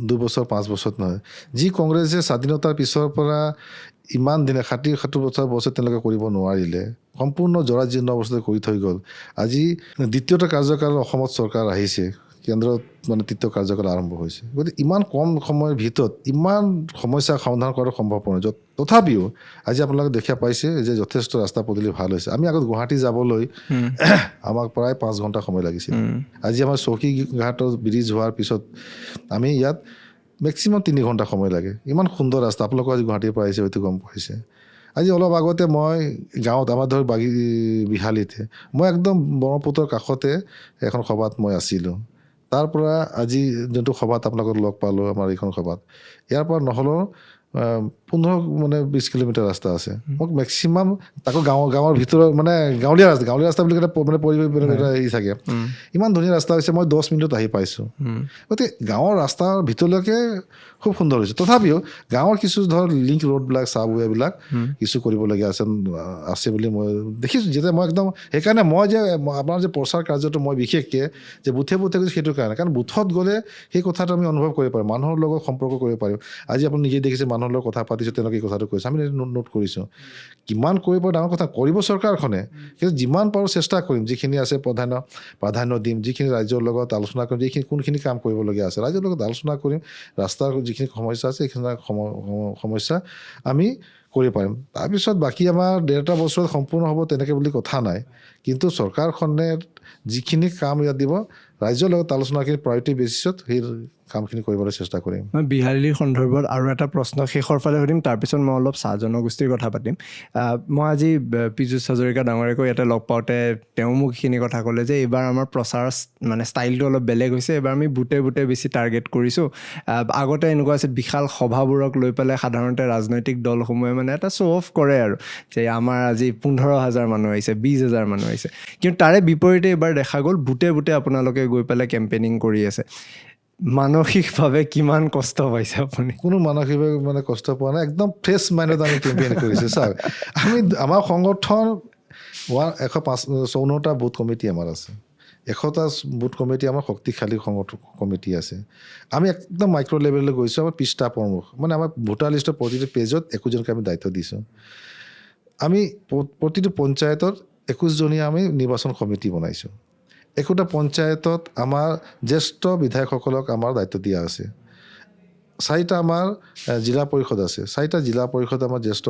2 বছৰ 5 বছৰত নহয়। যি কংগ্ৰেছে স্বাধীনতাৰ পিছৰ পৰা ইমান দিনে 60-70 বছৰ তেওঁলোকে কৰিব নোৱাৰিলে, সম্পূৰ্ণ জৰাজীৰ্ণ অৱস্থাতে কৰি থৈ গ'ল। আজি দ্বিতীয়টো কাৰ্যকাল অসমত চৰকাৰ আহিছে, কেন্দ্ৰত মানে তৃতীয় কাৰ্যকাল আৰম্ভ হৈছে। গতিকে ইমান কম সময়ৰ ভিতৰত ইমান সমস্যা সমাধান কৰাটো সম্ভৱ নহয়। তথাপিও আজি আপোনালোকে দেখা পাইছে যে যথেষ্ট ৰাস্তা পদূলি ভাল হৈছে। আমি আগত গুৱাহাটী যাবলৈ আমাক প্ৰায় 5 ঘণ্টা সময় লাগিছিল। আজি আমাৰ চৌকীঘাটৰ ব্ৰিজ হোৱাৰ পিছত আমি ইয়াত মেক্সিমাম 3 ঘণ্টা সময় লাগে। ইমান সুন্দৰ ৰাস্তা। আপোনালোকে আজি গুৱাহাটীৰ পৰা আহিছে, হয়তো গম পাইছে। আজি অলপ আগতে মই গাঁৱত, আমাৰ ধৰক বিহালীতে, মই একদম ব্ৰহ্মপুত্ৰৰ কাষতে এখন সভাত মই আছিলোঁ। তাৰ পৰা আজি যোনটো সভাত আপোনালোকক লগ পালোঁ, আমাৰ এইখন সভাত, ইয়াৰ পৰা নহ'লেও 15-20 কিলোমিটাৰ ৰাস্তা আছে। মোক মেক্সিমাম তাকো গাঁৱৰ ভিতৰত মানে গাঁৱলীয়া ৰাস্তা বুলি মানে পৰিৱেশ থাকে। ইমান ধুনীয়া ৰাস্তা হৈছে, মই 10 মিনিটত আহি পাইছোঁ। গতিকে গাঁৱৰ ৰাস্তাৰ ভিতৰলৈকে খুব সুন্দৰ হৈছে। তথাপিও গাঁৱৰ কিছু ধৰ লিংক ৰোডবিলাক, চাবৱেবিলাক কিছু কৰিবলগীয়া আছে বুলি মই দেখিছোঁ। যেতিয়া মই একদম সেইকাৰণে মই যে আপোনাৰ যে প্ৰচাৰ কাৰ্যটো মই বিশেষকৈ যে বুথে গৈছোঁ, সেইটো কাৰণে। কাৰণ বুথত গ'লে সেই কথাটো আমি অনুভৱ কৰিব পাৰিম, মানুহৰ লগত সম্পৰ্ক কৰিব পাৰিম। আজি আপুনি নিজে দেখিছে মানুহৰ লগত কথা পাতিছোঁ তেওঁলোকে এই কথাটো কৈছে আমি নোট কৰিছোঁ কিমান কৰিব ডাঙৰ কথা কৰিব চৰকাৰখনে কিন্তু যিমান পাৰোঁ চেষ্টা কৰিম যিখিনি আছে প্ৰাধান্য দিম যিখিনি ৰাইজৰ লগত আলোচনা কৰিম যিখিনি কোনখিনি কাম কৰিবলগীয়া আছে ৰাইজৰ লগত আলোচনা কৰিম ৰাস্তাৰ যিখিনি সমস্যা আছে সেইখিনি সমস্যা আমি কৰিব পাৰিম তাৰপিছত বাকী আমাৰ 1.5 বছৰত সম্পূৰ্ণ হ'ব তেনেকৈ বুলি কথা নাই কিন্তু চৰকাৰখনে যিখিনি কাম ইয়াত দিব ৰাইজৰ লগত আলোচনাখিনি প্ৰায়ৰিটি বেচিছত সেই কামখিনি কৰিবলৈ চেষ্টা কৰিম মই বিহালীৰ সন্দৰ্ভত আৰু এটা প্ৰশ্ন শেষৰ ফালে সুধিম তাৰপিছত মই অলপ চাহ জনগোষ্ঠীৰ কথা পাতিম মই আজি পীযুষ হাজৰিকা ডাঙৰীয়াকো ইয়াতে লগ পাওঁতে তেওঁ মোক এইখিনি কথা ক'লে যে এইবাৰ আমাৰ প্ৰচাৰ মানে ষ্টাইলটো অলপ বেলেগ হৈছে এইবাৰ আমি বুটে বেছি টাৰ্গেট কৰিছোঁ আগতে এনেকুৱা আছিল বিশাল সভাবোৰক লৈ পেলাই সাধাৰণতে ৰাজনৈতিক দলসমূহে মানে এটা শ্ব' অফ কৰে আৰু যে আমাৰ আজি 15,000 মানুহ আহিছে 20,000 মানুহ আহিছে কিন্তু তাৰে বিপৰীতে এইবাৰ দেখা গ'ল বুটে আপোনালোকে গৈ পেলাই কেম্পেইনিং কৰি আছে মানসিকভাৱে কিমান কষ্ট পাইছে আপুনি কোনো মানসিকভাৱে মানে কষ্ট পোৱা নাই একদম ফ্ৰেছ মাইণ্ডত আমি কেম্পেইন কৰিছোঁ চাওক আমি আমাৰ সংগঠন 154টা বুথ কমিটি আমাৰ আছে 100টা বুথ কমিটি আমাৰ শক্তিশালী সংগঠন কমিটি আছে আমি একদম মাইক্ৰ' লেভেললৈ গৈছোঁ আমাৰ 30টা প্ৰমুখ মানে আমাৰ ভোটাৰ লিষ্টৰ প্ৰতিটো পেজত 21জনকে আমি দায়িত্ব দিছোঁ আমি প্ৰতিটো পঞ্চায়তত 21জনীয়া আমি নিৰ্বাচন কমিটি বনাইছোঁ একোটা পঞ্চায়তত আমাৰ জ্যেষ্ঠ বিধায়কসকলক আমাৰ দায়িত্ব দিয়া আছে 4টা আমাৰ জিলা পৰিষদ আছে 4টা জিলা পৰিষদ আমাৰ জ্যেষ্ঠ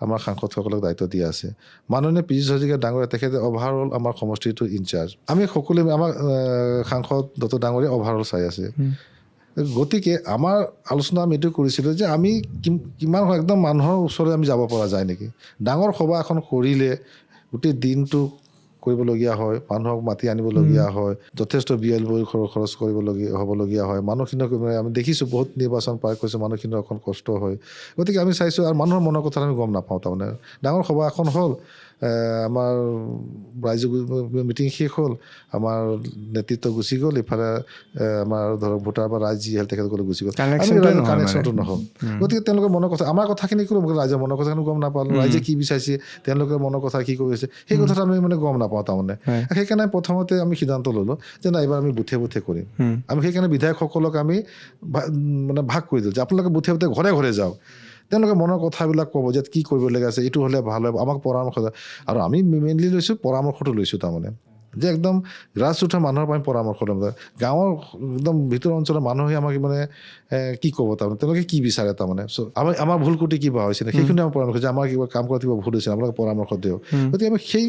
আমাৰ সাংসদসকলক দায়িত্ব দিয়া আছে মাননীয় পীযুষ হাজৰিকা ডাঙৰীয়া তেখেতে অভাৰঅল আমাৰ সমষ্টিটোৰ ইনচাৰ্জ আমি সকলোৱে আমাৰ সাংসদ দত্ত ডাঙৰীয়া অভাৰঅল চাই আছে গতিকে আমাৰ আলোচনা আমি এইটো কৰিছিলোঁ যে আমি কিমান একদম মানুহৰ ওচৰলৈ আমি যাব পৰা যায় নেকি ডাঙৰ সভা এখন কৰিলে গোটেই দিনটো কৰিবলগীয়া হয় মানুহক মাতি আনিবলগীয়া হয় যথেষ্ট ব্যয় খৰচ হ'বলগীয়া হয় মানুহখিনিক আমি দেখিছোঁ বহুত নিৰ্বাচন পাৰ কৰিছোঁ মানুহখিনিৰ অকণ কষ্ট হয় গতিকে আমি চাইছোঁ আৰু মানুহৰ মনৰ কথা আমি গম নাপাওঁ তাৰমানে ডাঙৰ সভা এখন হ'ল আমাৰ ৰাইজৰ মিটিং শেষ হ'ল আমাৰ নেতৃত্ব গুচি গ'ল ইফালে আমাৰ ধৰক ভোটাৰ বা ৰাইজ যি হ'ল তেখেতসকলে গুচি গ'ল কানেকশ্যনটো নহ'ল গতিকে তেওঁলোকৰ মনৰ কথা আমাৰ কথাখিনি ক'লো ৰাইজৰ মনৰ কথাখিনি গম নাপালোঁ ৰাইজে কি বিচাৰিছে তেওঁলোকৰ মনৰ কথা কি কৰিছে সেই কথাটো আমি মানে গম নাপাওঁ তাৰমানে সেইকাৰণে প্ৰথমতে আমি সিদ্ধান্ত ল'লোঁ যে নাই এইবাৰ আমি বুথে কৰিম আমি সেইকাৰণে বিধায়কসকলক আমি মানে ভাগ কৰি দিলোঁ যে আপোনালোকে বুথে ঘৰে ঘৰে যাওক তেওঁলোকে মনৰ কথাবিলাক ক'ব যে কি কৰিবলগীয়া আছে এইটো হ'লে ভাল হয় আমাক পৰামৰ্শ আৰু আমি মেইনলি লৈছোঁ পৰামৰ্শটো লৈছোঁ তাৰমানে যে একদম গ্ৰাছৰুটৰ মানুহৰ পৰা আমি পৰামৰ্শ ল'ম গাঁৱৰ একদম ভিতৰ অঞ্চলৰ মানুহে আমাক মানে কি ক'ব তাৰমানে তেওঁলোকে কি বিচাৰে তাৰমানে আমাৰ ভুল কুটি কিবা হৈছিলে সেইখিনি আমাৰ পৰামৰ্শ যে আমাৰ কিবা কাম কৰা কিবা ভুল হৈছে আপোনালোকে পৰামৰ্শ দিয়ক গতিকে আমি সেই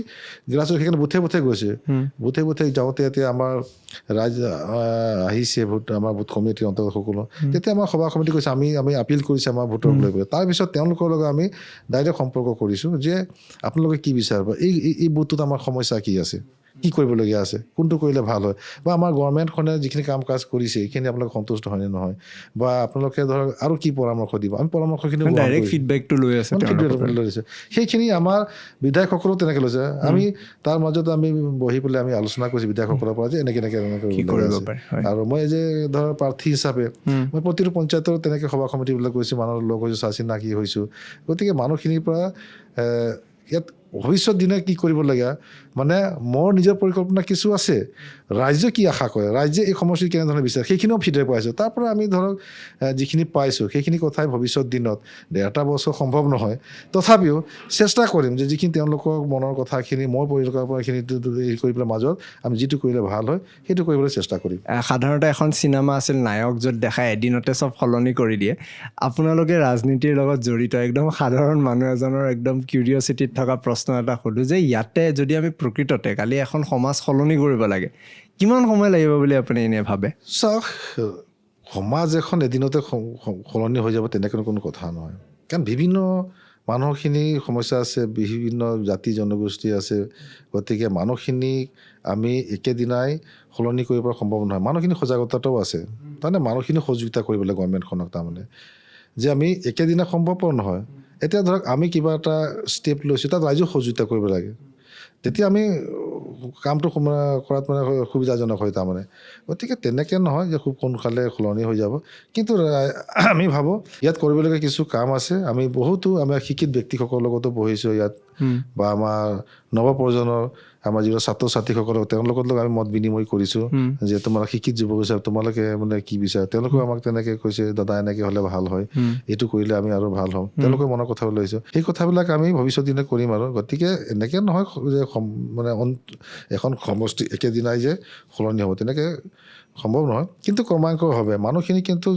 গ্ৰাছৰুট সেইকাৰণে বুথে গৈছে বুথে যাওঁতে এতিয়া আমাৰ ৰাইজ আহিছে আমাৰ বুথ কমিটিৰ অন্তৰ্গত সকলো তেতিয়া আমাৰ সভা সমিতি কৈছে আমি আপিল কৰিছে আমাৰ ভোটক লৈ পেলাই তাৰপিছত তেওঁলোকৰ লগত আমি ডাইৰেক্ট সম্পৰ্ক কৰিছোঁ যে আপোনালোকে কি বিচাৰিব এই বুথটোত আমাৰ সমস্যা কি আছে কি কৰিবলগীয়া আছে কোনটো কৰিলে ভাল হয় বা আমাৰ গভৰ্ণমেণ্টখনে যিখিনি কাম কাজ কৰিছে এইখিনি আপোনালোকে সন্তুষ্ট হয়নে নহয় বা আপোনালোকে ধৰক আৰু কি পৰামৰ্শ দিব আমি পৰামৰ্শখিনি ডাইৰেক্ট ফিডবেকটো লৈ আছে লৈছে সেইখিনি আমাৰ বিধায়কসকলেও তেনেকৈ লৈছে আমি তাৰ মাজত আমি বহি পেলাই আমি আলোচনা কৰিছোঁ বিধায়কসকলৰ পৰা যে এনেকৈ আৰু মই যে ধৰ প্ৰাৰ্থী হিচাপে মই প্ৰতিটো পঞ্চায়তৰ তেনেকৈ সভা সমিতিবিলাক গৈছোঁ মানুহৰ লগ হৈছোঁ চা চিনাকি হৈছোঁ গতিকে মানুহখিনিৰ পৰা ইয়াত ভৱিষ্যত দিনে কি কৰিবলগীয়া মানে মোৰ নিজৰ পৰিকল্পনা কিছু আছে ৰাইজে কি আশা কৰে ৰাইজে এই সমষ্টি কেনেধৰণে বিচাৰে সেইখিনিও ফিডবেক পাইছোঁ তাৰ পৰা আমি ধৰক যিখিনি পাইছোঁ সেইখিনি কথাই ভৱিষ্যত দিনত 1.5 বছৰ সম্ভৱ নহয় তথাপিও চেষ্টা কৰিম যে যিখিনি তেওঁলোকৰ মনৰ কথাখিনি মই পৰিকল্পনাখিনি হেৰি কৰি পেলাই মাজত আমি যিটো কৰিলে ভাল হয় সেইটো কৰিবলৈ চেষ্টা কৰিম সাধাৰণতে এখন চিনেমা আছিল নায়ক য'ত দেখাই এদিনতে চব সলনি কৰি দিয়ে আপোনালোকে ৰাজনীতিৰ লগত জড়িত একদম সাধাৰণ মানুহ এজনৰ একদম কিউৰিঅচিটিত থকা প্ৰশ্ন এটা সোধোঁ যে ইয়াতে যদি আমি প্ৰকৃততে কালি এখন সমাজ সলনি কৰিব লাগে কিমান সময় লাগিব বুলি আপুনি এনে ভাবে চাওক সমাজ এখন এদিনতে সলনি হৈ যাব তেনেকৈ কোনো কথা নহয় কাৰণ বিভিন্ন মানুহখিনি সমস্যা আছে বিভিন্ন জাতি জনগোষ্ঠী আছে গতিকে মানুহখিনিক আমি একেদিনাই সলনি কৰিব পৰা সম্ভৱ নহয় মানুহখিনি সজাগতাও আছে তাৰমানে মানুহখিনি সহযোগিতা কৰিব লাগে গভৰ্ণমেণ্টখনক তাৰমানে যে আমি একেদিনা সম্ভৱপৰ নহয় এতিয়া ধৰক আমি কিবা এটা ষ্টেপ লৈছোঁ তাত ৰাইজেও সহযোগিতা কৰিব লাগে তেতিয়া আমি কামটো কৰাত মানে সুবিধাজনক হয় তাৰমানে গতিকে তেনেকৈ নহয় যে খুব সোনকালে সলনি হৈ যাব কিন্তু আমি ভাবোঁ ইয়াত কৰিবলগীয়া কিছু কাম আছে আমি বহুতো আমাৰ শিক্ষিত ব্যক্তিসকলৰ লগতো বহিছোঁ ইয়াত বা আমাৰ নৱপ্ৰজন্মৰ আমাৰ যিবোৰ ছাত্ৰ ছাত্ৰীসকলক তেওঁলোকৰ লগত আমি মত বিনিময় কৰিছোঁ যে তোমালোক শিক্ষিত যুৱক হিচাপে তোমালোকে মানে কি বিচাৰে তেওঁলোকেও আমাক তেনেকৈ কৈছে দাদা এনেকৈ হ'লে ভাল হয় এইটো কৰিলে আমি আৰু ভাল হ'ম তেওঁলোকে মনৰ কথা লৈছোঁ সেই কথাবিলাক আমি ভৱিষ্যত দিনে কৰিম আৰু গতিকে এনেকৈ নহয় যে মানে এখন সমষ্টি একেদিনাই যে সলনি হ'ব তেনেকৈ সম্ভৱ নহয় কিন্তু ক্ৰমান্বয়ে মানুহখিনি কিন্তু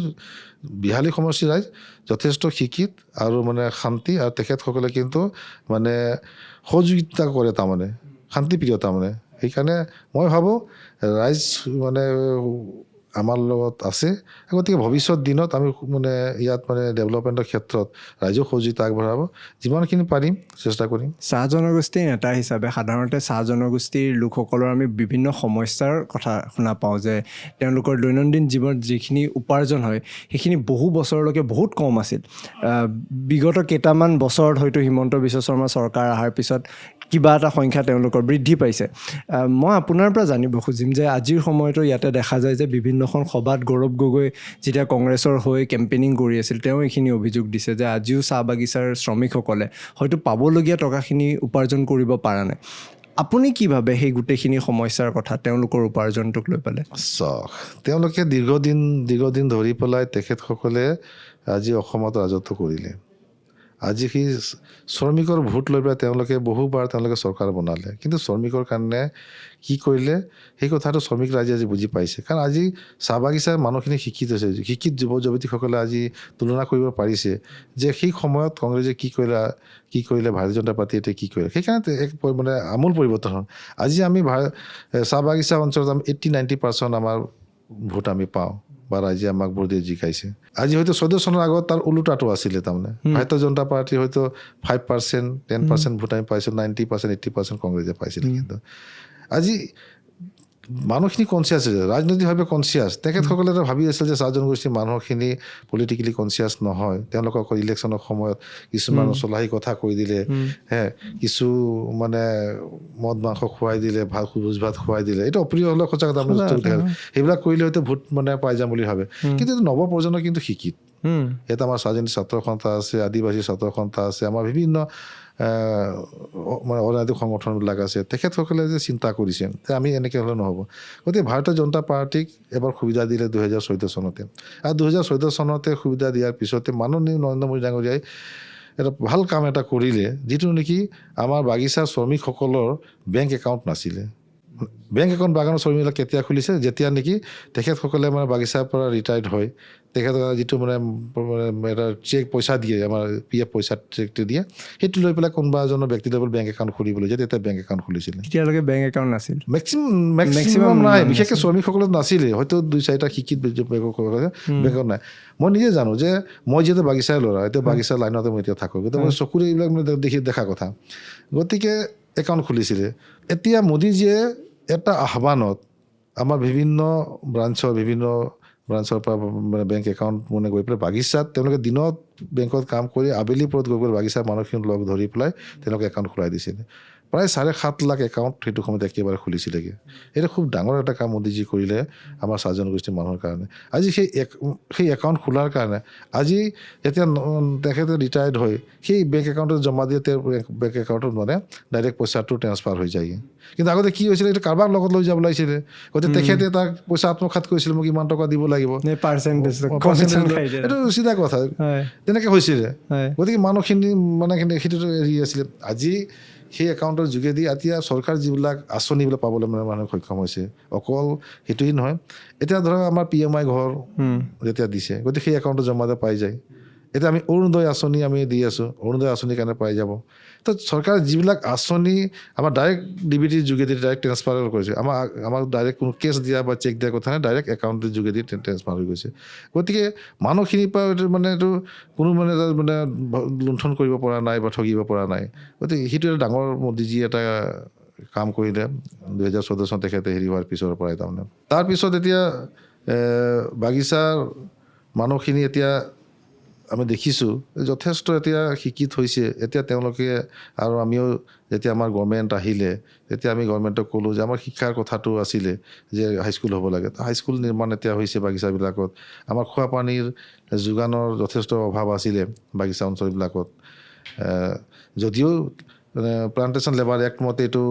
বিহালী সমষ্টিৰ ৰাইজ যথেষ্ট শিক্ষিত আৰু মানে শান্তি আৰু তেখেতসকলে কিন্তু মানে সহযোগিতা কৰে তাৰমানে শান্তিপ্ৰিয় তাৰমানে সেইকাৰণে মই ভাবোঁ ৰাইজ মানে আমাৰ লগত আছে গতিকে ভৱিষ্যত দিনত আমি মানে ইয়াত মানে ডেভেলপমেণ্টৰ ক্ষেত্ৰত ৰাইজক সহযোগিতা আগবঢ়াব যিমানখিনি পাৰিম চেষ্টা কৰিম চাহ জনগোষ্ঠীৰ নেতা হিচাপে সাধাৰণতে চাহ জনগোষ্ঠীৰ লোকসকলৰ আমি বিভিন্ন সমস্যাৰ কথা শুনা পাওঁ যে তেওঁলোকৰ দৈনন্দিন জীৱনত যিখিনি উপাৰ্জন হয় সেইখিনি বহু বছৰলৈকে বহুত কম আছিল বিগত কেইটামান বছৰত হয়তো হিমন্ত বিশ্ব শৰ্মা চৰকাৰ অহাৰ পিছত কিবা এটা সংখ্যা তেওঁলোকৰ বৃদ্ধি পাইছে মই আপোনাৰ পৰা জানিব খুজিম যে আজিৰ সময়তো ইয়াতে দেখা যায় যে বিভিন্নখন সভাত গৌৰৱ গগৈ যেতিয়া কংগ্ৰেছৰ হৈ কেম্পেইনিং কৰি আছিল তেওঁ এইখিনি অভিযোগ দিছে যে আজিও চাহ বাগিচাৰ শ্ৰমিকসকলে হয়তো পাবলগীয়া টকাখিনি উপাৰ্জন কৰিব পৰা নাই আপুনি কি ভাবে সেই গোটেইখিনি সমস্যাৰ কথা তেওঁলোকৰ উপাৰ্জনটোক লৈ পেলাই চাওক তেওঁলোকে দীৰ্ঘদিন ধৰি পেলাই তেখেতসকলে আজি অসমত ৰাজত্ব কৰিলে আজি সেই শ্ৰমিকৰ ভোট লৈ পেলাই তেওঁলোকে বহুবাৰ তেওঁলোকে চৰকাৰ বনালে কিন্তু শ্ৰমিকৰ কাৰণে কি কৰিলে সেই কথাটো শ্ৰমিক ৰাইজে আজি বুজি পাইছে কাৰণ আজি চাহ বাগিচাৰ মানুহখিনি শিক্ষিত হৈছে শিক্ষিত যুৱক যুৱতীসকলে আজি তুলনা কৰিব পাৰিছে যে সেই সময়ত কংগ্ৰেছে কি কৰিলে ভাৰতীয় জনতা পাৰ্টী এতিয়া কি কৰিলে সেইকাৰণে এক মানে আমূল পৰিৱৰ্তন হ'ল আজি আমি চাহ বাগিচা অঞ্চলত আমি 80-90% আমাৰ ভোট আমি পাওঁ বা ৰাইজে আমাক ভোট দিয়ে জিকাইছে আজি হয়তো 14 চনৰ আগত তাৰ ওলোটাটো আছিলে তাৰমানে ভাৰতীয় জনতা পাৰ্টী হয়তো 5%, 10% ভোট আমি পাইছোঁ 90%, 80% কংগ্ৰেছে পাইছিলে কিন্তু আজি মানুহখিনি কনচিয়াছ হৈছে ৰাজনৈতিকভাৱে কনচিয়াছ তেখেতসকলে ভাবি আছিল যে চাহ জনগোষ্ঠীৰ মানুহখিনি পলিটিকেলি কনচিয়াছ নহয় তেওঁলোকক ইলেকশ্যনৰ সময়ত কিছুমান চলাহী কথা কৈ দিলে কিছু মানে মদ মাংস খুৱাই দিলে ভোজ ভাত খুৱাই দিলে এইটো অপ্ৰিয় হ'লে সঁচা কথা সেইবিলাক কৰিলে হয়তো ভোট মানে পাই যাম বুলি ভাবে কিন্তু নৱ প্ৰজন্ম কিন্তু শিক্ষিত ইয়াত আমাৰ স্বাধীন ছাত্ৰ সন্থা আছে আদিবাসী ছাত্ৰ সন্থা আছে আমাৰ বিভিন্ন মানে অৰাজনৈতিক সংগঠনবিলাক আছে তেখেতসকলে যে চিন্তা কৰিছে যে আমি এনেকৈ হ'লে নহ'ব গতিকে ভাৰতীয় জনতা পাৰ্টীক এবাৰ সুবিধা দিলে 2014 চনতে আৰু 2014 চনতে সুবিধা দিয়াৰ পিছতে মাননীয় নৰেন্দ্ৰ মোদী ডাঙৰীয়াই এটা ভাল কাম এটা কৰিলে যিটো নেকি আমাৰ বাগিচা শ্ৰমিকসকলৰ বেংক একাউণ্ট নাছিলে বেংক একাউণ্ট বাগানৰ শ্ৰমিকবিলাক কেতিয়া খুলিছে যেতিয়া নেকি তেখেতসকলে মানে বাগিচাৰ পৰা ৰিটায়াৰ্ড হয় তেখেতসকলে যিটো মানে এটা চেক পইচা দিয়ে আমাৰ PF পইচা চেকটো দিয়ে সেইটো লৈ পেলাই কোনোবা এজনৰ ব্যক্তি লৈ বেংক একাউণ্ট খুলিবলৈ যে তেতিয়া বেংক একাউণ্ট খুলিছিলে তেতিয়ালৈকে বেংক একাউণ্ট নাছিল মেক্সিমাম নাই বিশেষকৈ শ্ৰমিকসকলত নাছিলে হয়তো 2-4টা শিক্ষিত বেংকত নাই মই নিজে জানো যে মই যিহেতু বাগিচাৰ ল'ৰা এতিয়া বাগিচাৰ লাইনতে মই এতিয়া থাকোঁ গতিকে মই চকুৰে এইবিলাক মানে দেখা কথা গতিকে একাউণ্ট খুলিছিলে এতিয়া মোদীজীয়ে এটা আহ্বানত আমাৰ বিভিন্ন ব্ৰাঞ্চৰ পৰা মানে বেংক একাউণ্ট মানে গৈ পেলাই বাগিচাত তেওঁলোকে দিনত বেংকত কাম কৰি আবেলি পৰত গৈ পেলাই বাগিচাৰ মানুহখিনি লগ ধৰি পেলাই তেওঁলোকে একাউণ্ট খোলাই দিছিলে প্ৰায় 7.5 লাখ একাউণ্ট সেইটো সময়ত একেবাৰে খুলিছিলেগৈ এইটো খুব ডাঙৰ এটা কাম মোদীজী কৰিলে আমাৰ চাহ জনগোষ্ঠীৰ মানুহৰ কাৰণে আজি সেই একাউণ্ট খোলাৰ কাৰণে আজি এতিয়া তেখেতে ৰিটায়াৰ্ড হৈ সেই বেংক একাউণ্টত জমা দিয়ে তেওঁৰ বেংক একাউণ্টত মানে ডাইৰেক্ট পইচাটো ট্ৰেন্সফাৰ হৈ যায়গৈ কিন্তু আগতে কি হৈছিলে এইটো কাৰোবাক লগত লৈ যাব লাগিছিলে গতিকে তেখেতে তাক পইচা আত্মসাৎ কৰিছিলে মোক ইমান টকা দিব লাগিব এইটো চিধা কথা তেনেকৈ হৈছিলে গতিকে মানুহখিনি মানে সেইটো হেৰি আছিলে আজি সেই একাউণ্টৰ যোগেদি এতিয়া চৰকাৰ যিবিলাক আঁচনিবিলাক পাবলৈ মানে মানুহ সক্ষম হৈছে অকল সেইটোৱেই নহয় এতিয়া ধৰক আমাৰ PMI ঘৰ যেতিয়া দিছে গতিকে সেই একাউণ্টত জমা দিয়া পাই যায় এতিয়া আমি অৰুণোদয় আঁচনি আমি দি আছোঁ অৰুণোদয় আঁচনিৰ কাৰণে পাই যাব তো চৰকাৰে যিবিলাক আঁচনি আমাৰ ডাইৰেক্ট DBTৰ যোগেদি ডাইৰেক্ট ট্ৰেন্সফাৰ কৰিছে আমাক ডাইৰেক্ট কোনো কেছ দিয়া বা চেক দিয়াৰ কথা নাই ডাইৰেক্ট একাউণ্টৰ যোগেদি ট্ৰেন্সফাৰ হৈ গৈছে গতিকে মানুহখিনিৰ পৰা এইটো কোনো মানে লুণ্ঠন কৰিব পৰা নাই বা ঠগিব পৰা নাই গতিকে সেইটো এটা ডাঙৰ মোদীজী এটা কাম কৰিলে 2014 চনত তেখেতে হেৰি হোৱাৰ পিছৰ পৰাই তাৰমানে তাৰপিছত এতিয়া বাগিচাৰ মানুহখিনি এতিয়া আমি দেখিছোঁ যথেষ্ট এতিয়া শিক্ষিত হৈছে এতিয়া তেওঁলোকে আৰু আমিও যেতিয়া আমাৰ গভৰ্ণমেণ্ট আহিলে তেতিয়া আমি গভৰ্ণমেণ্টক ক'লোঁ যে আমাৰ শিক্ষাৰ কথাটো আছিলে যে হাইস্কুল হ'ব লাগে হাইস্কুল নিৰ্মাণ এতিয়া হৈছে বাগিচাবিলাকত আমাৰ খোৱা পানীৰ যোগানৰ যথেষ্ট অভাৱ আছিলে বাগিচা অঞ্চলবিলাকত যদিও প্লান্টেশ্যন লেবাৰ এক্ট মতে এইটো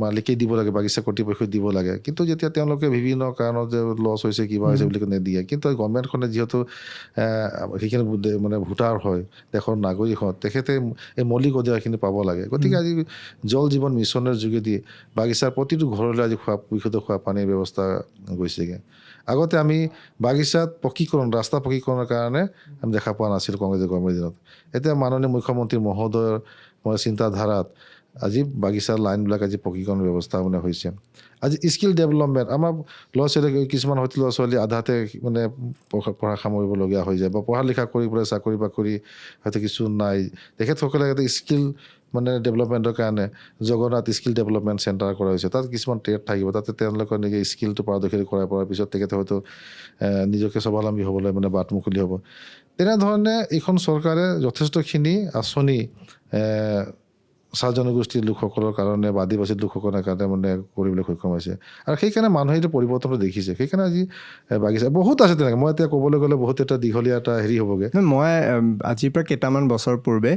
মালিকেই দিব লাগে, বাগিচা কৰ্তৃপক্ষই দিব লাগে। কিন্তু যেতিয়া তেওঁলোকে বিভিন্ন কাৰণত যে লছ হৈছে কিবা হৈছে বুলি নিদিয়ে, কিন্তু গভৰ্ণমেণ্টখনে যিহেতু সেইখিনি মানে ভোটাৰ হয়, দেশৰ নাগৰিক হয়, তেখেতে এই মৌলিক অধিকাৰখিনি পাব লাগে। গতিকে আজি জল জীৱন মিছনৰ যোগেদি বাগিচাৰ প্ৰতিটো ঘৰলৈ আজি বিশুদ্ধ খোৱা পানীৰ ব্যৱস্থা গৈছেগৈ। আগতে আমি বাগিচাত পকীকৰণ, ৰাস্তা পকীকৰণৰ কাৰণে আমি দেখা পোৱা নাছিলোঁ কংগ্ৰেছৰ গভৰ্ণমেণ্টৰ দিনত। এতিয়া মাননীয় মুখ্যমন্ত্ৰী মহোদয়ৰ চিন্তাধাৰাত আজি বাগিচাৰ লাইনবিলাক আজি পকীকৰণ ব্যৱস্থা মানে হৈছে। আজি স্কিল ডেভেলপমেণ্ট, আমাৰ ল'ৰা ছোৱালী কিছুমান হয়তো ল'ৰা ছোৱালী আধাতে মানে পঢ়া সামৰিবলগীয়া হৈ যায়, বা পঢ়া লিখা কৰি পেলাই চাকৰি বাকৰি হয়তো কিছু নাই। তেখেতসকলে এটা স্কিল মানে ডেভেলপমেণ্টৰ কাৰণে জগন্নাথ স্কিল ডেভেলপমেণ্ট চেণ্টাৰ কৰা হৈছে। তাত কিছুমান ট্ৰেড থাকিব, তাতে তেওঁলোকৰ নিজে স্কিলটো পাৰদৰ্শিতা কৰাৰ পিছত তেখেতে হয়তো নিজকে স্বাৱলম্বী হ'বলৈ মানে বাট মুকলি হ'ব। তেনেধৰণে এইখন চৰকাৰে যথেষ্টখিনি আঁচনি চাহ জনগোষ্ঠীৰ লোকসকলৰ কাৰণে বা আদিবাসী লোকসকলৰ কাৰণে মানে কৰিবলৈ সক্ষম হৈছে, আৰু সেইকাৰণে মানুহে এইটো পৰিৱৰ্তনটো দেখিছে। সেইকাৰণে আজি বাগিচা বহুত আছে তেনেকৈ, মই এতিয়া ক'বলৈ গ'লে বহুত এটা দীঘলীয়া এটা হেৰি হ'বগৈ। মই আজিৰ পৰা কেইটামান বছৰ পূৰ্বে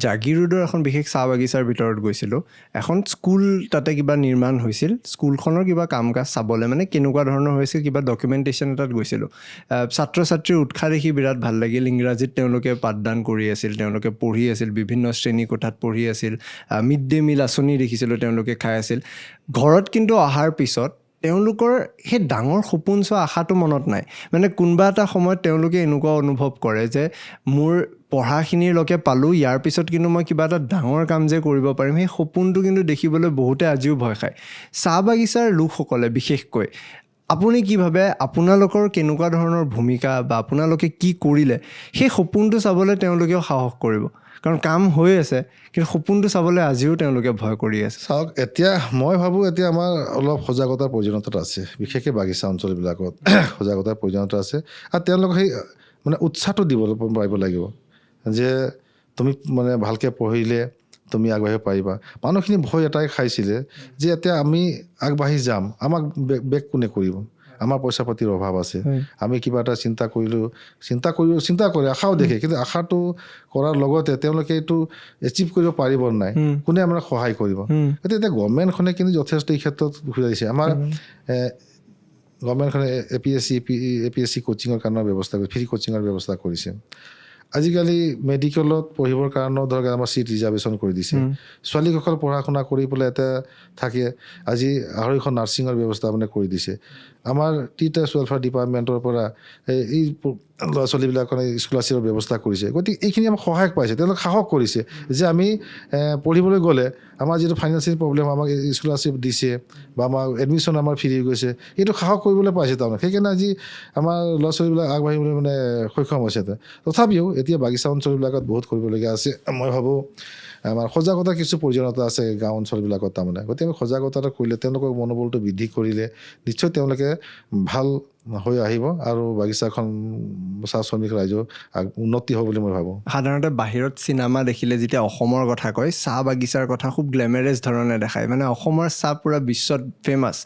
জাগিৰোডৰ এখন বিশেষ চাহ বাগিচাৰ ভিতৰত গৈছিলোঁ। এখন স্কুল তাতে কিবা নিৰ্মাণ হৈছিল, স্কুলখনৰ কিবা কাম কাজ চাবলৈ, মানে কেনেকুৱা ধৰণৰ হৈছিল কিবা ডকুমেণ্টেশ্যন এটাত গৈছিলোঁ। ছাত্ৰ ছাত্ৰীৰ উৎসাহ দেখি বিৰাট ভাল লাগিল। ইংৰাজীত তেওঁলোকে পাঠদান কৰি আছিল, তেওঁলোকে পঢ়ি আছিল, বিভিন্ন শ্ৰেণী কোঠাত পঢ়ি আছিল, মিড ডে মিল আঁচনি দেখিছিলোঁ তেওঁলোকে খাই আছিল। ঘৰত কিন্তু অহাৰ পিছত তেওঁলোকৰ সেই ডাঙৰ সপোন চোৱা আশাটো মনত নাই। মানে কোনোবা এটা সময়ত তেওঁলোকে এনেকুৱা অনুভৱ কৰে যে মোৰ পঢ়াখিনিৰলৈকে পালোঁ, ইয়াৰ পিছত কিন্তু মই কিবা এটা ডাঙৰ কাম যে কৰিব পাৰিম, সেই সপোনটো কিন্তু দেখিবলৈ বহুতে আজিও ভয় খায়। চাহ বাগিচাৰ লোকসকলে বিশেষকৈ আপুনি কি ভাবে, আপোনালোকৰ কেনেকুৱা ধৰণৰ ভূমিকা বা আপোনালোকে কি কৰিলে সেই সপোনটো চাবলৈ তেওঁলোকেও সাহস কৰিব? কাৰণ কাম হৈ আছে, কিন্তু সপোনটো চাবলৈ আজিও তেওঁলোকে ভয় কৰি আছে। চাওক, এতিয়া মই ভাবোঁ এতিয়া আমাৰ অলপ সজাগতাৰ প্ৰয়োজনীয়তা আছে, বিশেষকৈ বাগিচা অঞ্চলবিলাকত সজাগতাৰ প্ৰয়োজনীয়তা আছে। আৰু তেওঁলোকক সেই মানে উৎসাহটো দিব পাৰিব লাগিব যে তুমি মানে ভালকৈ পঢ়িলে তুমি আগবাঢ়িব পাৰিবা। মানুহখিনি ভয় এটাই খাইছিলে যে এতিয়া আমি আগবাঢ়ি যাম, আমাক বেক কোনে কৰিব, আমাৰ পইচা পাতিৰ অভাৱ আছে, আমি কিবা এটা চিন্তা কৰে, আশাও দেখে, কিন্তু আশাটো কৰাৰ লগতে তেওঁলোকে এইটো এচিভ কৰিব পাৰিব নাই, কোনে আমাক সহায় কৰিব। গতিকে এতিয়া গভৰ্ণমেণ্টখনে কিন্তু যথেষ্ট এই ক্ষেত্ৰত ঘূৰাইছে। আমাৰ গভৰ্ণমেণ্টখনে APSC কোচিঙৰ কাৰণে ব্যৱস্থা কৰিছে, ফ্ৰী কোচিঙৰ ব্যৱস্থা কৰিছে। আজিকালি মেডিকেলত পঢ়িবৰ কাৰণেও ধৰক আমাৰ চিট ৰিজাৰ্ভেশ্যন কৰি দিছে। ছোৱালীসকল পঢ়া শুনা কৰি পেলাই এটা থাকে, আজি 250 নাৰ্ছিঙৰ ব্যৱস্থা মানে কৰি দিছে। আমাৰ টিচাৰ্ছ ৱেলফেয়াৰ ডিপাৰ্টমেণ্টৰ পৰা এই ল'ৰা ছোৱালীবিলাকৰ স্কলাৰশ্বিপৰ ব্যৱস্থা কৰিছে। গতিকে এইখিনি আমাক সহায় পাইছে, তেওঁলোকে সাহস কৰিছে যে আমি পঢ়িবলৈ গ'লে আমাৰ যিটো ফাইনেন্সিয়েল প্ৰব্লেম, আমাক স্কলাৰশ্বিপ দিছে বা আমাৰ এডমিশ্যন আমাৰ ফ্ৰী হৈ গৈছে, এইটো সাহস কৰিবলৈ পাইছে তাৰমানে। সেইকাৰণে আজি আমাৰ ল'ৰা ছোৱালীবিলাক আগবাঢ়িবলৈ মানে সক্ষম হৈছে। তথাপিও এতিয়া বাগিচা অঞ্চলবিলাকত বহুত কৰিবলগীয়া আছে। মই ভাবোঁ আমাৰ সজাগতাৰ কিছু প্ৰয়োজনীয়তা আছে গাঁও অঞ্চলবিলাকত তাৰমানে। গতিকে আমি সজাগতাটো কৰিলে, তেওঁলোকৰ মনোবলটো বৃদ্ধি কৰিলে নিশ্চয় তেওঁলোকে ভাল হৈ আহিব, আৰু বাগিচাখন চাহ শ্ৰমিক ৰাইজৰ উন্নতি হ'ব বুলি মই ভাবোঁ। সাধাৰণতে বাহিৰত চিনেমা দেখিলে যেতিয়া অসমৰ কথা কয়, চাহ বাগিচাৰ কথা খুব গ্লেমাৰাছ ধৰণে দেখায়, মানে অসমৰ চাহ পূৰা বিশ্বত ফেমাছ।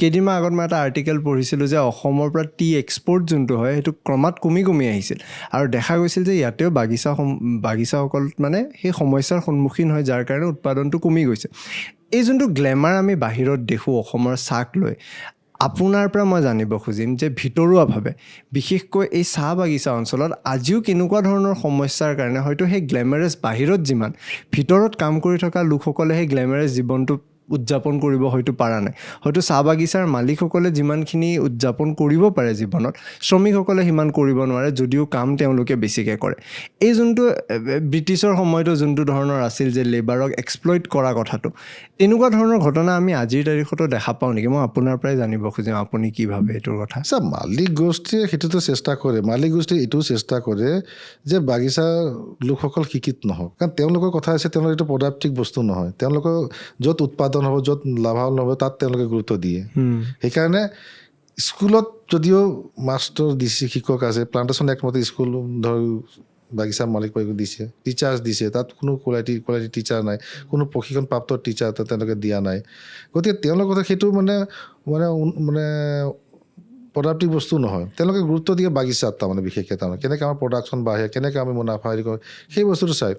কেইদিনমান আগত মই এটা আৰ্টিকেল পঢ়িছিলোঁ যে অসমৰ পৰা টি এক্সপৰ্ট যোনটো হয় সেইটো ক্ৰমাৎ কমি আহিছিল, আৰু দেখা গৈছিল যে ইয়াতেও বাগিচাসকল মানে সেই সমস্যাৰ সন্মুখীন হয়, যাৰ কাৰণে উৎপাদনটো কমি গৈছে। এই যোনটো গ্লেমাৰ আমি বাহিৰত দেখোঁ অসমৰ চাহক লৈ, আপোনাৰ পৰা মই জানিব খুজিম যে ভিতৰুৱাভাৱে বিশেষকৈ এই চাহ বাগিচা অঞ্চলত আজিও কেনেকুৱা ধৰণৰ সমস্যাৰ কাৰণে হয়তো সেই গ্লেমাৰাছ বাহিৰত যিমান, ভিতৰত কাম কৰি থকা লোকসকলে সেই গ্লেমাৰাছ জীৱনটো উদযাপন কৰিব হয়তো পৰা নাই। হয়তো চাহ বাগিচাৰ মালিকসকলে যিমানখিনি উদযাপন কৰিব পাৰে জীৱনত, শ্ৰমিকসকলে সিমান কৰিব নোৱাৰে, যদিও কাম তেওঁলোকে বেছিকৈ কৰে। এই যোনটো ব্ৰিটিছৰ সময়তো যোনটো ধৰণৰ আছিল যে লেবাৰক এক্সপ্লইট কৰা কথাটো, এনেকুৱা ধৰণৰ ঘটনা আমি আজিৰ তাৰিখতো দেখা পাওঁ নেকি? মই আপোনাৰ পৰাই জানিব খুজিম, আপুনি কি ভাবে এইটোৰ কথা? মালিক গোষ্ঠীয়ে সেইটোতো চেষ্টা কৰে, মালিক গোষ্ঠীয়ে এইটোও চেষ্টা কৰে যে বাগিচাৰ লোকসকল শিক্ষিত নহওক, কাৰণ তেওঁলোকৰ কথা হৈছে তেওঁলোকৰ এইটো প্ৰডাক্টিভ বস্তু নহয়, তেওঁলোকৰ য'ত উৎপাদন হ'ব, য'ত লাভালাভ হ'ব, তাত তেওঁলোকে গুৰুত্ব দিয়ে। সেইকাৰণে স্কুলত যদিও মাষ্টৰ দিছে, শিক্ষক আছে, প্লান্টেশ্যন একমতে স্কুল ধৰ বাগিচাৰ মালিক দিছে, টিচাৰ্ছ দিছে, তাত কোনো কোৱালিটি টিচাৰ নাই, কোনো প্ৰশিক্ষণপ্ৰাপ্ত টিচাৰ তেওঁলোকে দিয়া নাই। গতিকে তেওঁলোকৰ সেইটো মানে প্ৰডাক্টিভ বস্তু নহয়, তেওঁলোকে গুৰুত্ব দিয়ে বাগিচাত তাৰমানে বিশেষকৈ তাৰমানে কেনেকৈ আমাৰ প্ৰডাকশ্যন বাঢ়ে, কেনেকৈ আমি মুনাফা হেৰি কৰোঁ, সেই বস্তুটো চাই।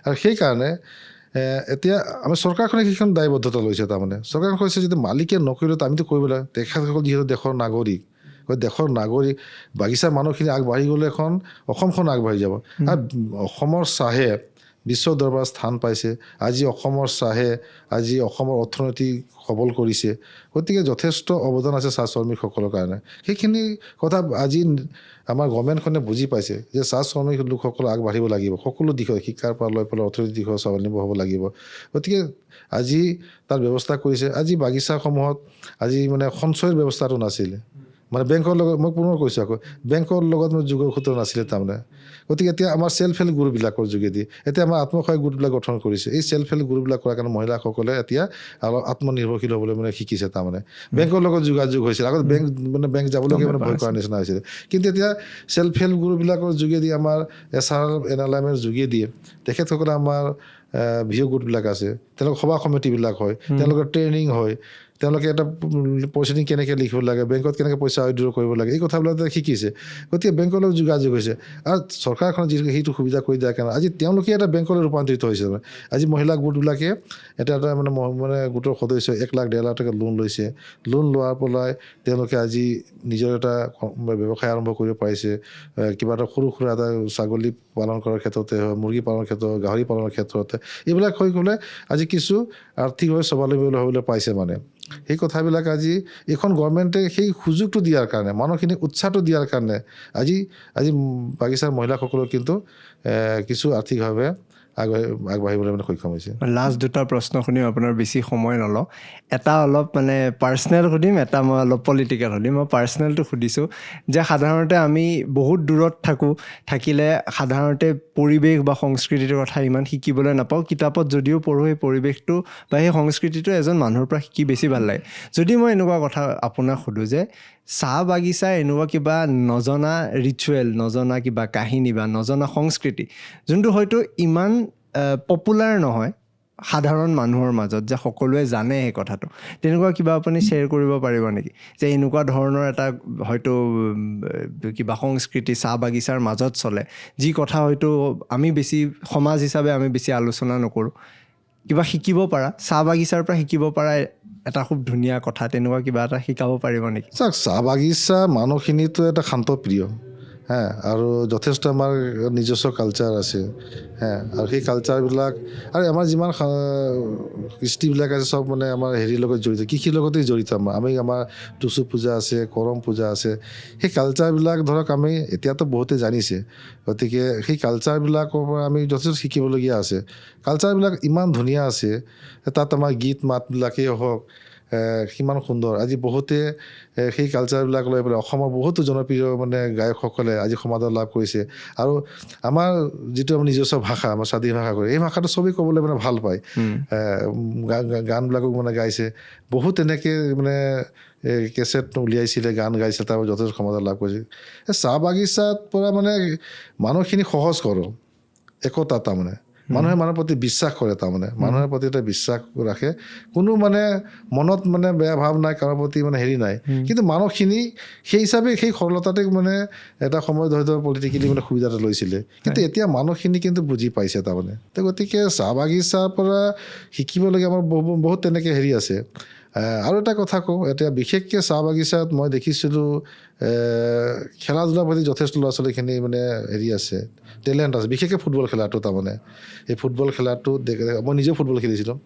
আৰু সেইকাৰণে এতিয়া আমি চৰকাৰখনে সেইখন দায়বদ্ধতা লৈছে তাৰমানে চৰকাৰখন কৈছে যদি মালিকে নকৰিলে আমিতো কৰিব লাগে তেখেতসকল যিহেতু দেশৰ নাগৰিক দেশৰ নাগৰিক বাগিচাৰ মানুহখিনি আগবাঢ়ি গ'লে এখন অসমখন আগবাঢ়ি যাব আৰু অসমৰ চাহে বিশ্ব দৰবাৰত স্থান পাইছে আজি অসমৰ চাহে আজি অসমৰ অৰ্থনীতি সবল কৰিছে গতিকে যথেষ্ট অৱদান আছে চাহ শ্ৰমিকসকলৰ কাৰণে সেইখিনি কথা আজি আমাৰ গভৰ্ণমেণ্টখনে বুজি পাইছে যে চাহ শ্ৰমিক লোকসকল আগবাঢ়িব লাগিব সকলো দিশত শিক্ষাৰ পৰা লৈ পেলাই অৰ্থনৈতিক দিশত স্বাৱলম্বী হ'ব লাগিব গতিকে আজি তাৰ ব্যৱস্থা কৰিছে আজি বাগিচাসমূহত আজি মানে সঞ্চয়ৰ ব্যৱস্থাটো নাছিলে মানে বেংকৰ লগত মই পুনৰ কৈছোঁ আকৌ বেংকৰ লগত মানে যোগসূত্ৰ নাছিলে তাৰমানে গতিকে এতিয়া আমাৰ চেল্ফ হেল্প গ্ৰুপবিলাকৰ যোগেদি এতিয়া আমাৰ আত্মসহায়ক গোটবিলাক গঠন কৰিছে এই চেল্ফ হেল্প গ্ৰুপবিলাক কৰাৰ কাৰণে মহিলাসকলে এতিয়া অলপ আত্মনিৰ্ভৰশীল হ'বলৈ মানে শিকিছে তাৰমানে বেংকৰ লগত যোগাযোগ হৈছিল আগত বেংক যাবলৈকে মানে ভয় কৰাৰ নিচিনা হৈছিলে কিন্তু এতিয়া চেল্ফ হেল্প গ্ৰুপবিলাকৰ যোগেদি আমাৰ SRNLMৰ যোগেদি তেখেতসকলে আমাৰ ভিঅ' গোটবিলাক আছে তেওঁলোকৰ সভা সমিতিবিলাক হয় তেওঁলোকৰ ট্ৰেইনিং হয় তেওঁলোকে এটা পইচা কেনেকৈ লিখিব লাগে বেংকত কেনেকৈ পইচা উইড্ৰ কৰিব লাগে এই কথাবিলাক শিকিছে গতিকে বেংকৰ লগত যোগাযোগ হৈছে আৰু চৰকাৰখনে যিটো সেইটো সুবিধা কৰি দিয়াৰ কাৰণে আজি তেওঁলোকে এটা বেংকলৈ ৰূপান্তৰিত হৈছে আজি মহিলা গোটবিলাকে এটা মানে গোটৰ সদস্য 1 লাখ 1.5 লাখ টকা লোন লৈছে লোন লোৱাৰ পৰাই তেওঁলোকে আজি নিজৰ এটা ব্যৱসায় আৰম্ভ কৰিব পাৰিছে কিবা এটা সৰু সুৰা এটা ছাগলী পালন কৰাৰ ক্ষেত্ৰতে হয় মুৰ্গী পালনৰ ক্ষেত্ৰত গাহৰি পালনৰ ক্ষেত্ৰতে এইবিলাক হৈ গ'লে আজি কিছু আৰ্থিকভাৱে স্বাৱলম্বী হ'বলৈ পাইছে মানে সেই কথাবিলাক আজি এইখন গভৰ্ণমেণ্টে সেই সুযোগটো দিয়াৰ কাৰণে মানুহখিনি উৎসাহটো দিয়াৰ কাৰণে আজি বাগিচাৰ মহিলাসকলৰ কিন্তু কিছু আৰ্থিকভাৱে আগবাঢ়িবলৈ মানে সক্ষম হৈছে লাষ্ট দুটা প্ৰশ্ন শুনিম আপোনাৰ বেছি সময় নলওঁ এটা অলপ মানে পাৰ্চনেল সুধিম এটা মই অলপ পলিটিকেল সুধিম মই পাৰ্চনেলটো সুধিছোঁ যে সাধাৰণতে আমি বহুত দূৰত থাকিলে সাধাৰণতে পৰিৱেশ বা সংস্কৃতিটোৰ কথা ইমান শিকিবলৈ নাপাওঁ কিতাপত যদিও পঢ়োঁ সেই পৰিৱেশটো বা সেই সংস্কৃতিটো এজন মানুহৰ পৰা শিকি বেছি ভাল লাগে যদি মই এনেকুৱা কথা আপোনাক সোধোঁ যে চাহ বাগিচা এনেকুৱা কিবা নজনা ৰিচুৱেল নজনা কিবা কাহিনী বা নজনা সংস্কৃতি যোনটো হয়তো ইমান পপুলাৰ নহয় সাধাৰণ মানুহৰ মাজত যে সকলোৱে জানে সেই কথাটো তেনেকুৱা কিবা আপুনি শ্বেয়াৰ কৰিব পাৰিব নেকি যে এনেকুৱা ধৰণৰ এটা হয়তো কিবা সংস্কৃতি চাহ বাগিচাৰ মাজত চলে যি কথা হয়তো আমি বেছি সমাজ হিচাপে আমি বেছি আলোচনা নকৰোঁ কিবা শিকিব পাৰা চাহ বাগিচাৰ পৰা শিকিব পাৰা এটা খুব ধুনীয়া কথা তেনেকুৱা কিবা এটা শিকাব পাৰিব নেকি চাওক চাহ বাগিচা মানুহখিনিতো এটা শান্ত প্ৰিয় আৰু যথেষ্ট আমাৰ নিজস্ব কালচাৰ আছে আৰু সেই কালচাৰবিলাক আৰু আমাৰ যিমান কৃষ্টিবিলাক আছে চব মানে আমাৰ হেৰিৰ লগত জড়িত কৃষিৰ লগতেই জড়িত আমাৰ টুচু পূজা আছে কৰম পূজা আছে সেই কালচাৰবিলাক ধৰক আমি এতিয়াতো বহুতে জানিছে গতিকে সেই কালচাৰবিলাকৰ পৰা আমি যথেষ্ট শিকিবলগীয়া আছে কালচাৰবিলাক ইমান ধুনীয়া আছে তাত আমাৰ গীত মাতবিলাকেই হওক সিমান সুন্দৰ আজি বহুতে সেই কালচাৰবিলাক লৈ পেলাই অসমৰ বহুতো জনপ্ৰিয় মানে গায়কসকলে আজি সমাদৰ লাভ কৰিছে আৰু আমাৰ যিটো আমাৰ নিজস্ব ভাষা আমাৰ স্বাধীন ভাষা কৰে এই ভাষাটো চবেই ক'বলৈ মানে ভাল পায় গানবিলাকো মানে গাইছে বহুত তেনেকৈ মানে কেছেট উলিয়াইছিলে গান গাইছিলে তাৰ যথেষ্ট সমাদৰ লাভ কৰিছে চাহ বাগিচাত পৰা মানে মানুহখিনি সহজ কৰোঁ একতা তাৰমানে মানুহে মানুহৰ প্ৰতি বিশ্বাস কৰে তাৰমানে মানুহৰ প্ৰতি এটা বিশ্বাস ৰাখে কোনো মানে মনত মানে বেয়া ভাৱ নাই কাৰোৰ প্ৰতি মানে হেৰি নাই কিন্তু মানুহখিনি সেই হিচাপে সেই সৰলতাতে মানে এটা সময়ত হয়তো পলিটিকেলি মানে সুবিধা এটা লৈছিলে কিন্তু এতিয়া মানুহখিনি কিন্তু বুজি পাইছে তাৰমানে তো গতিকে চাহ বাগিচাৰ পৰা শিকিবলগীয়া আমাৰ বহুত তেনেকৈ হেৰি আছে আৰু এটা কথা কওঁ এতিয়া বিশেষকৈ চাহ বাগিচাত মই দেখিছিলোঁ খেলা ধূলাৰ প্ৰতি যথেষ্ট ল'ৰা ছোৱালীখিনি মানে হেৰি আছে টেলেণ্ট আছে বিশেষকৈ ফুটবল খেলাটো তাৰমানে এই ফুটবল খেলাটো মই নিজেও ফুটবল খেলিছিলোঁ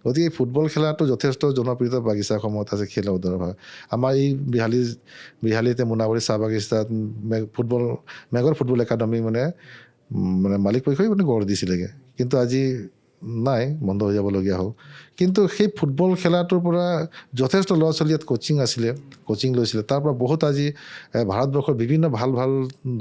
গতিকে এই ফুটবল খেলাটো যথেষ্ট জনপ্ৰিয়তা বাগিচাসমূহত আছে খেলা ধৰণৰ আমাৰ এই বিহালীতে মোনাবাৰী চাহ বাগিচাত মেঘৰ ফুটবল একাডেমি মানে মালিক পক্ষই মানে গঢ় দিছিলেগৈ কিন্তু আজি নাই বন্ধ হৈ যাবলগীয়া হ'ল কিন্তু সেই ফুটবল খেলাটোৰ পৰা যথেষ্ট ল'ৰা ছোৱালী ইয়াত কোচিং লৈছিলে তাৰ পৰা বহুত আজি ভাৰতবৰ্ষৰ বিভিন্ন ভাল ভাল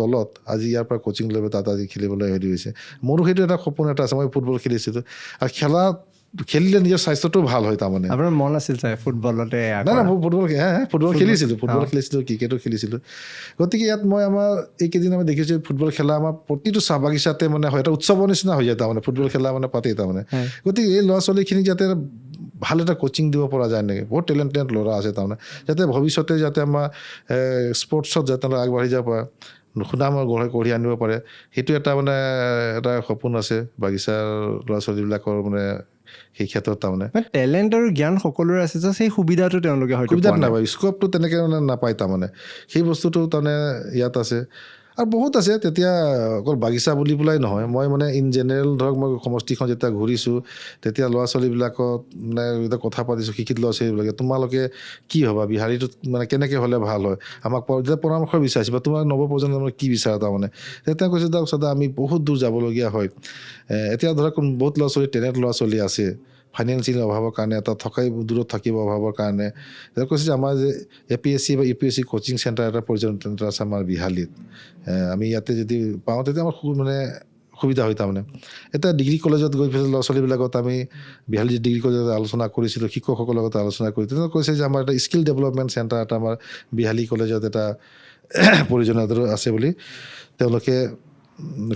দলত আজি ইয়াৰ পৰা কোচিং লৈ তাত আজি খেলিবলৈ হেৰি হৈছে মোৰো সেইটো এটা সপোন এটা আছে মই ফুটবল খেলিছিলোঁ আৰু খেলিলে নিজৰ স্বাস্থ্যটো ভাল হয় তাৰমানে আপোনাৰ মন আছিল চাই ফুটবলতে নাই মই ফুটবল খেলিছিলোঁ ক্ৰিকেটো খেলিছিলোঁ গতিকে ইয়াত মই আমাৰ এইকেইদিন আমি দেখিছোঁ ফুটবল খেলা আমাৰ প্ৰতিটো চাহ বাগিচাতে মানে হয় এটা উৎসৱৰ নিচিনা হৈ যায় তাৰমানে ফুটবল খেলা মানে পাতেই তাৰমানে গতিকে এই ল'ৰা ছোৱালীখিনিক যাতে ভাল এটা কোচিং দিব পৰা যায় নেকি বহুত টেলেণ্টেড ল'ৰা আছে তাৰমানে যাতে ভৱিষ্যতে যাতে আমাৰ স্পৰ্টছত যাতে আগবাঢ়ি যাব পাৰে সুনাম কঢ়িয়াই আনিব পাৰে সেইটো এটা মানে এটা সপোন আছে বাগিচাৰ ল'ৰা ছোৱালীবিলাকৰ মানে সেই ক্ষেত্ৰত তাৰমানে টেলেণ্ট আৰু জ্ঞান সকলোৰে আছে যে সেই সুবিধাটো তেওঁলোকে হয়তো সুবিধাটো নাপায় স্ক'পটো তেনেকৈ মানে নাপায় তাৰমানে সেই বস্তুটো তাৰমানে ইয়াত আছে আৰু বহুত আছে তেতিয়া অকল বাগিচা বুলি পেলাই নহয় মই মানে ইন জেনেৰেল ধৰক মই সমষ্টিখন যেতিয়া ঘূৰিছোঁ তেতিয়া ল'ৰা ছোৱালীবিলাকত মানে এতিয়া কথা পাতিছোঁ শিক্ষিত ল'ৰা ছোৱালীবিলাকে তোমালোকে কি হ'বা বিহাৰীটোত মানে কেনেকৈ হ'লে ভাল হয় আমাক যেতিয়া পৰামৰ্শ বিচাৰিছে বা তোমাৰ নৱপ্ৰজন্মৰ কি বিচাৰা তাৰমানে তেতিয়া কৈছে ধৰক সদায় আমি বহুত দূৰ যাবলগীয়া হয় এতিয়া ধৰক বহুত ল'ৰা ছোৱালী টেলেণ্ট ল'ৰা ছোৱালী আছে ফাইনেন্সিয়েল অভাৱৰ কাৰণে এটা থকাই দূৰত থাকিব অভাৱৰ কাৰণে এতিয়া কৈছে যে আমাৰ যে APSC বা UPSC কোচিং চেণ্টাৰ এটা পৰ্যন্ত আছে আমাৰ বিহালীত আমি ইয়াতে যদি পাওঁ তেতিয়া আমাৰ মানে সুবিধা হয় তাৰমানে এতিয়া ডিগ্ৰী কলেজত গৈ পেলাই ল'ৰা ছোৱালীবিলাকত আমি বিহালী ডিগ্ৰী কলেজত আলোচনা কৰিছিলোঁ শিক্ষকসকলৰ লগত আলোচনা কৰি তেতিয়া কৈছে যে আমাৰ এটা স্কিল ডেভেলপমেণ্ট চেণ্টাৰ এটা আমাৰ বিহালী কলেজত এটা প্ৰয়োজনীয়তা আছে বুলি তেওঁলোকে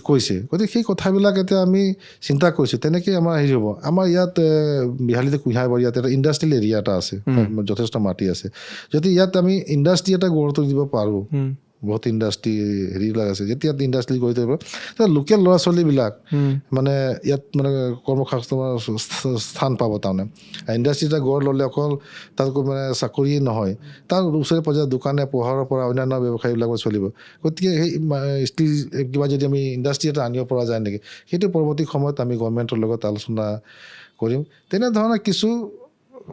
কৈছে গতিকে সেই কথাবিলাক এতিয়া আমি চিন্তা কৰিছোঁ তেনেকৈ আমাৰ হেৰি হ'ব আমাৰ ইয়াত বিহালীতে কুঁহিয়াৰবাৰী ইয়াত এটা ইণ্ডাষ্ট্ৰিয়েল এৰিয়া এটা আছে যথেষ্ট মাটি আছে যদি ইয়াত আমি ইণ্ডাষ্ট্ৰি এটা গঢ় তুলি দিব পাৰোঁ বহুত ইণ্ডাষ্ট্ৰি হেৰিবিলাক আছে যেতিয়া ইণ্ডাষ্ট্ৰি গঢ়ি তুলিব তেতিয়া লোকেল ল'ৰা ছোৱালীবিলাক মানে ইয়াত মানে কৰ্মসংস্থাপনৰ স্থান পাব তাৰমানে ইণ্ডাষ্ট্ৰি এটা গঢ় ল'লে অকল তাত মানে চাকৰি নহয় তাৰ ওচৰে পাঁজৰে দোকানে পোহাৰৰ পৰা অন্যান্য ব্যৱসায়ীবিলাক চলিব গতিকে সেই ষ্টিল কিবা যদি আমি ইণ্ডাষ্ট্ৰি এটা আনিব পৰা যায় নেকি সেইটো পৰৱৰ্তী সময়ত আমি গভৰ্ণমেণ্টৰ লগত আলোচনা কৰিম তেনেধৰণে কিছু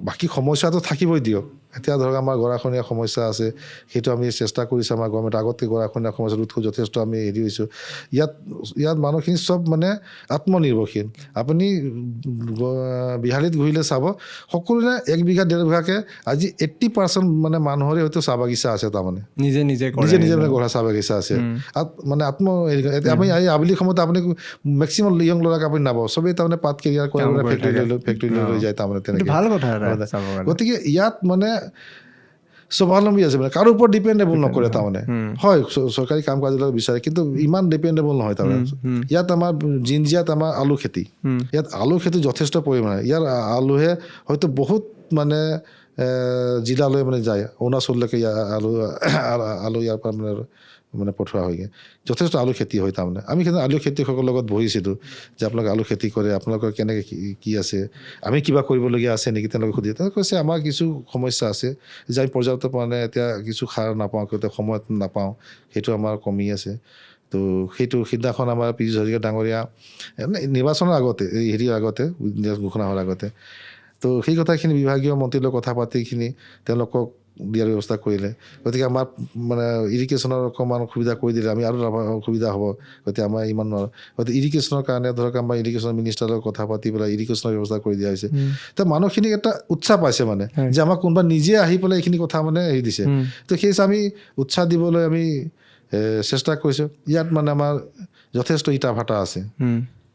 বাকী সমস্যাটো থাকিবই দিয়ক এতিয়া ধৰক আমাৰ গৰাখহনীয়া সমস্যা আছে সেইটো আমি চেষ্টা কৰিছোঁ আমাৰ গভৰ্ণমেণ্ট আগতে গৰাখহনীয়া সমস্যা ৰোধ যথেষ্ট আমি হেৰি হৈছোঁ ইয়াত মানুহখিনি চব মানে আত্মনিৰ্ভৰশীল আপুনি বিহালীত ঘূৰিলে চাব সকলোৰে 1 বিঘা 1.5 বিঘাকৈ আজি 80% মানে মানুহৰে হয়তো চাহ বাগিচা আছে তাৰমানে নিজে মানে গঢ়া চাহ বাগিচা আছে মানে এতিয়া আপুনি আবেলি সময়ত আপুনি মেক্সিমাম ইয়ং ল'ৰাক আপুনি নাপাব চবেই তাৰমানে পাত কেৰিয়াৰ কৰে ফেক্টৰী লৈ যায় তাৰমানে তেনেকৈ ভাল কথা গতিকে ইয়াত মানে স্বাৱলম্বী আছে মানে কাৰো ওপৰত ডিপেণ্ডেবল নকৰে তাৰমানে হয় চৰকাৰী কাম কাজবিলাক বিচাৰে কিন্তু ইমান ডিপেণ্ডেবল নহয় তাৰমানে ইয়াত আমাৰ জিঞ্জিয়াত আমাৰ আলু খেতি ইয়াত আলু খেতি যথেষ্ট পৰিমাণে ইয়াৰ আলুহে হয়তো বহুত মানে জিলালৈ মানে যায় অৰুণাচললৈকে আলু ইয়াৰ পৰা মানে পঠোৱা হয়গৈ যথেষ্ট আলু খেতি হয় তাৰমানে আমি কিন্তু আলু খেতিয়কসকলৰ লগত বহিছিলোঁ যে আপোনালোকে আলু খেতি কৰে আপোনালোকৰ কেনেকৈ কি আছে আমি কিবা কৰিবলগীয়া আছে নেকি তেওঁলোকে সুধি তেওঁলোকে কৈছে আমাৰ কিছু সমস্যা আছে যে আমি পৰ্যাপ্ত মানে এতিয়া কিছু সাৰ নাপাওঁ কেতিয়া সময়ত নাপাওঁ সেইটো আমাৰ কমি আছে তো সেইটো সিদিনাখন আমাৰ পীযুষ হাজৰিকা ডাঙৰীয়া নিৰ্বাচনৰ আগতে হেৰিৰ আগতে ঘোষণা হোৱাৰ আগতে তো সেই কথাখিনি বিভাগীয় মন্ত্ৰীৰ লগত কথা পাতিখিনি তেওঁলোকক দিয়াৰ ব্যৱস্থা কৰিলে গতিকে আমাৰ মানে ইৰিগেশ্যনৰ অকণমান সুবিধা কৰি দিলে আমি আৰু সুবিধা হ'ব গতিকে আমাৰ ইমান গতিকে ইৰিগেশ্যনৰ কাৰণে ধৰক আমাৰ ইৰিগেশ্যন মিনিষ্টাৰৰ লগত কথা পাতি পেলাই ইৰিগেশ্যনৰ ব্যৱস্থা কৰি দিয়া হৈছে তো মানুহখিনিক এটা উৎসাহ পাইছে মানে যে আমাক কোনোবা নিজে আহি পেলাই এইখিনি কথা মানে হেৰি দিছে তো সেই আমি উৎসাহ দিবলৈ আমি চেষ্টা কৰিছোঁ ইয়াত মানে আমাৰ যথেষ্ট ইটা ভাটা আছে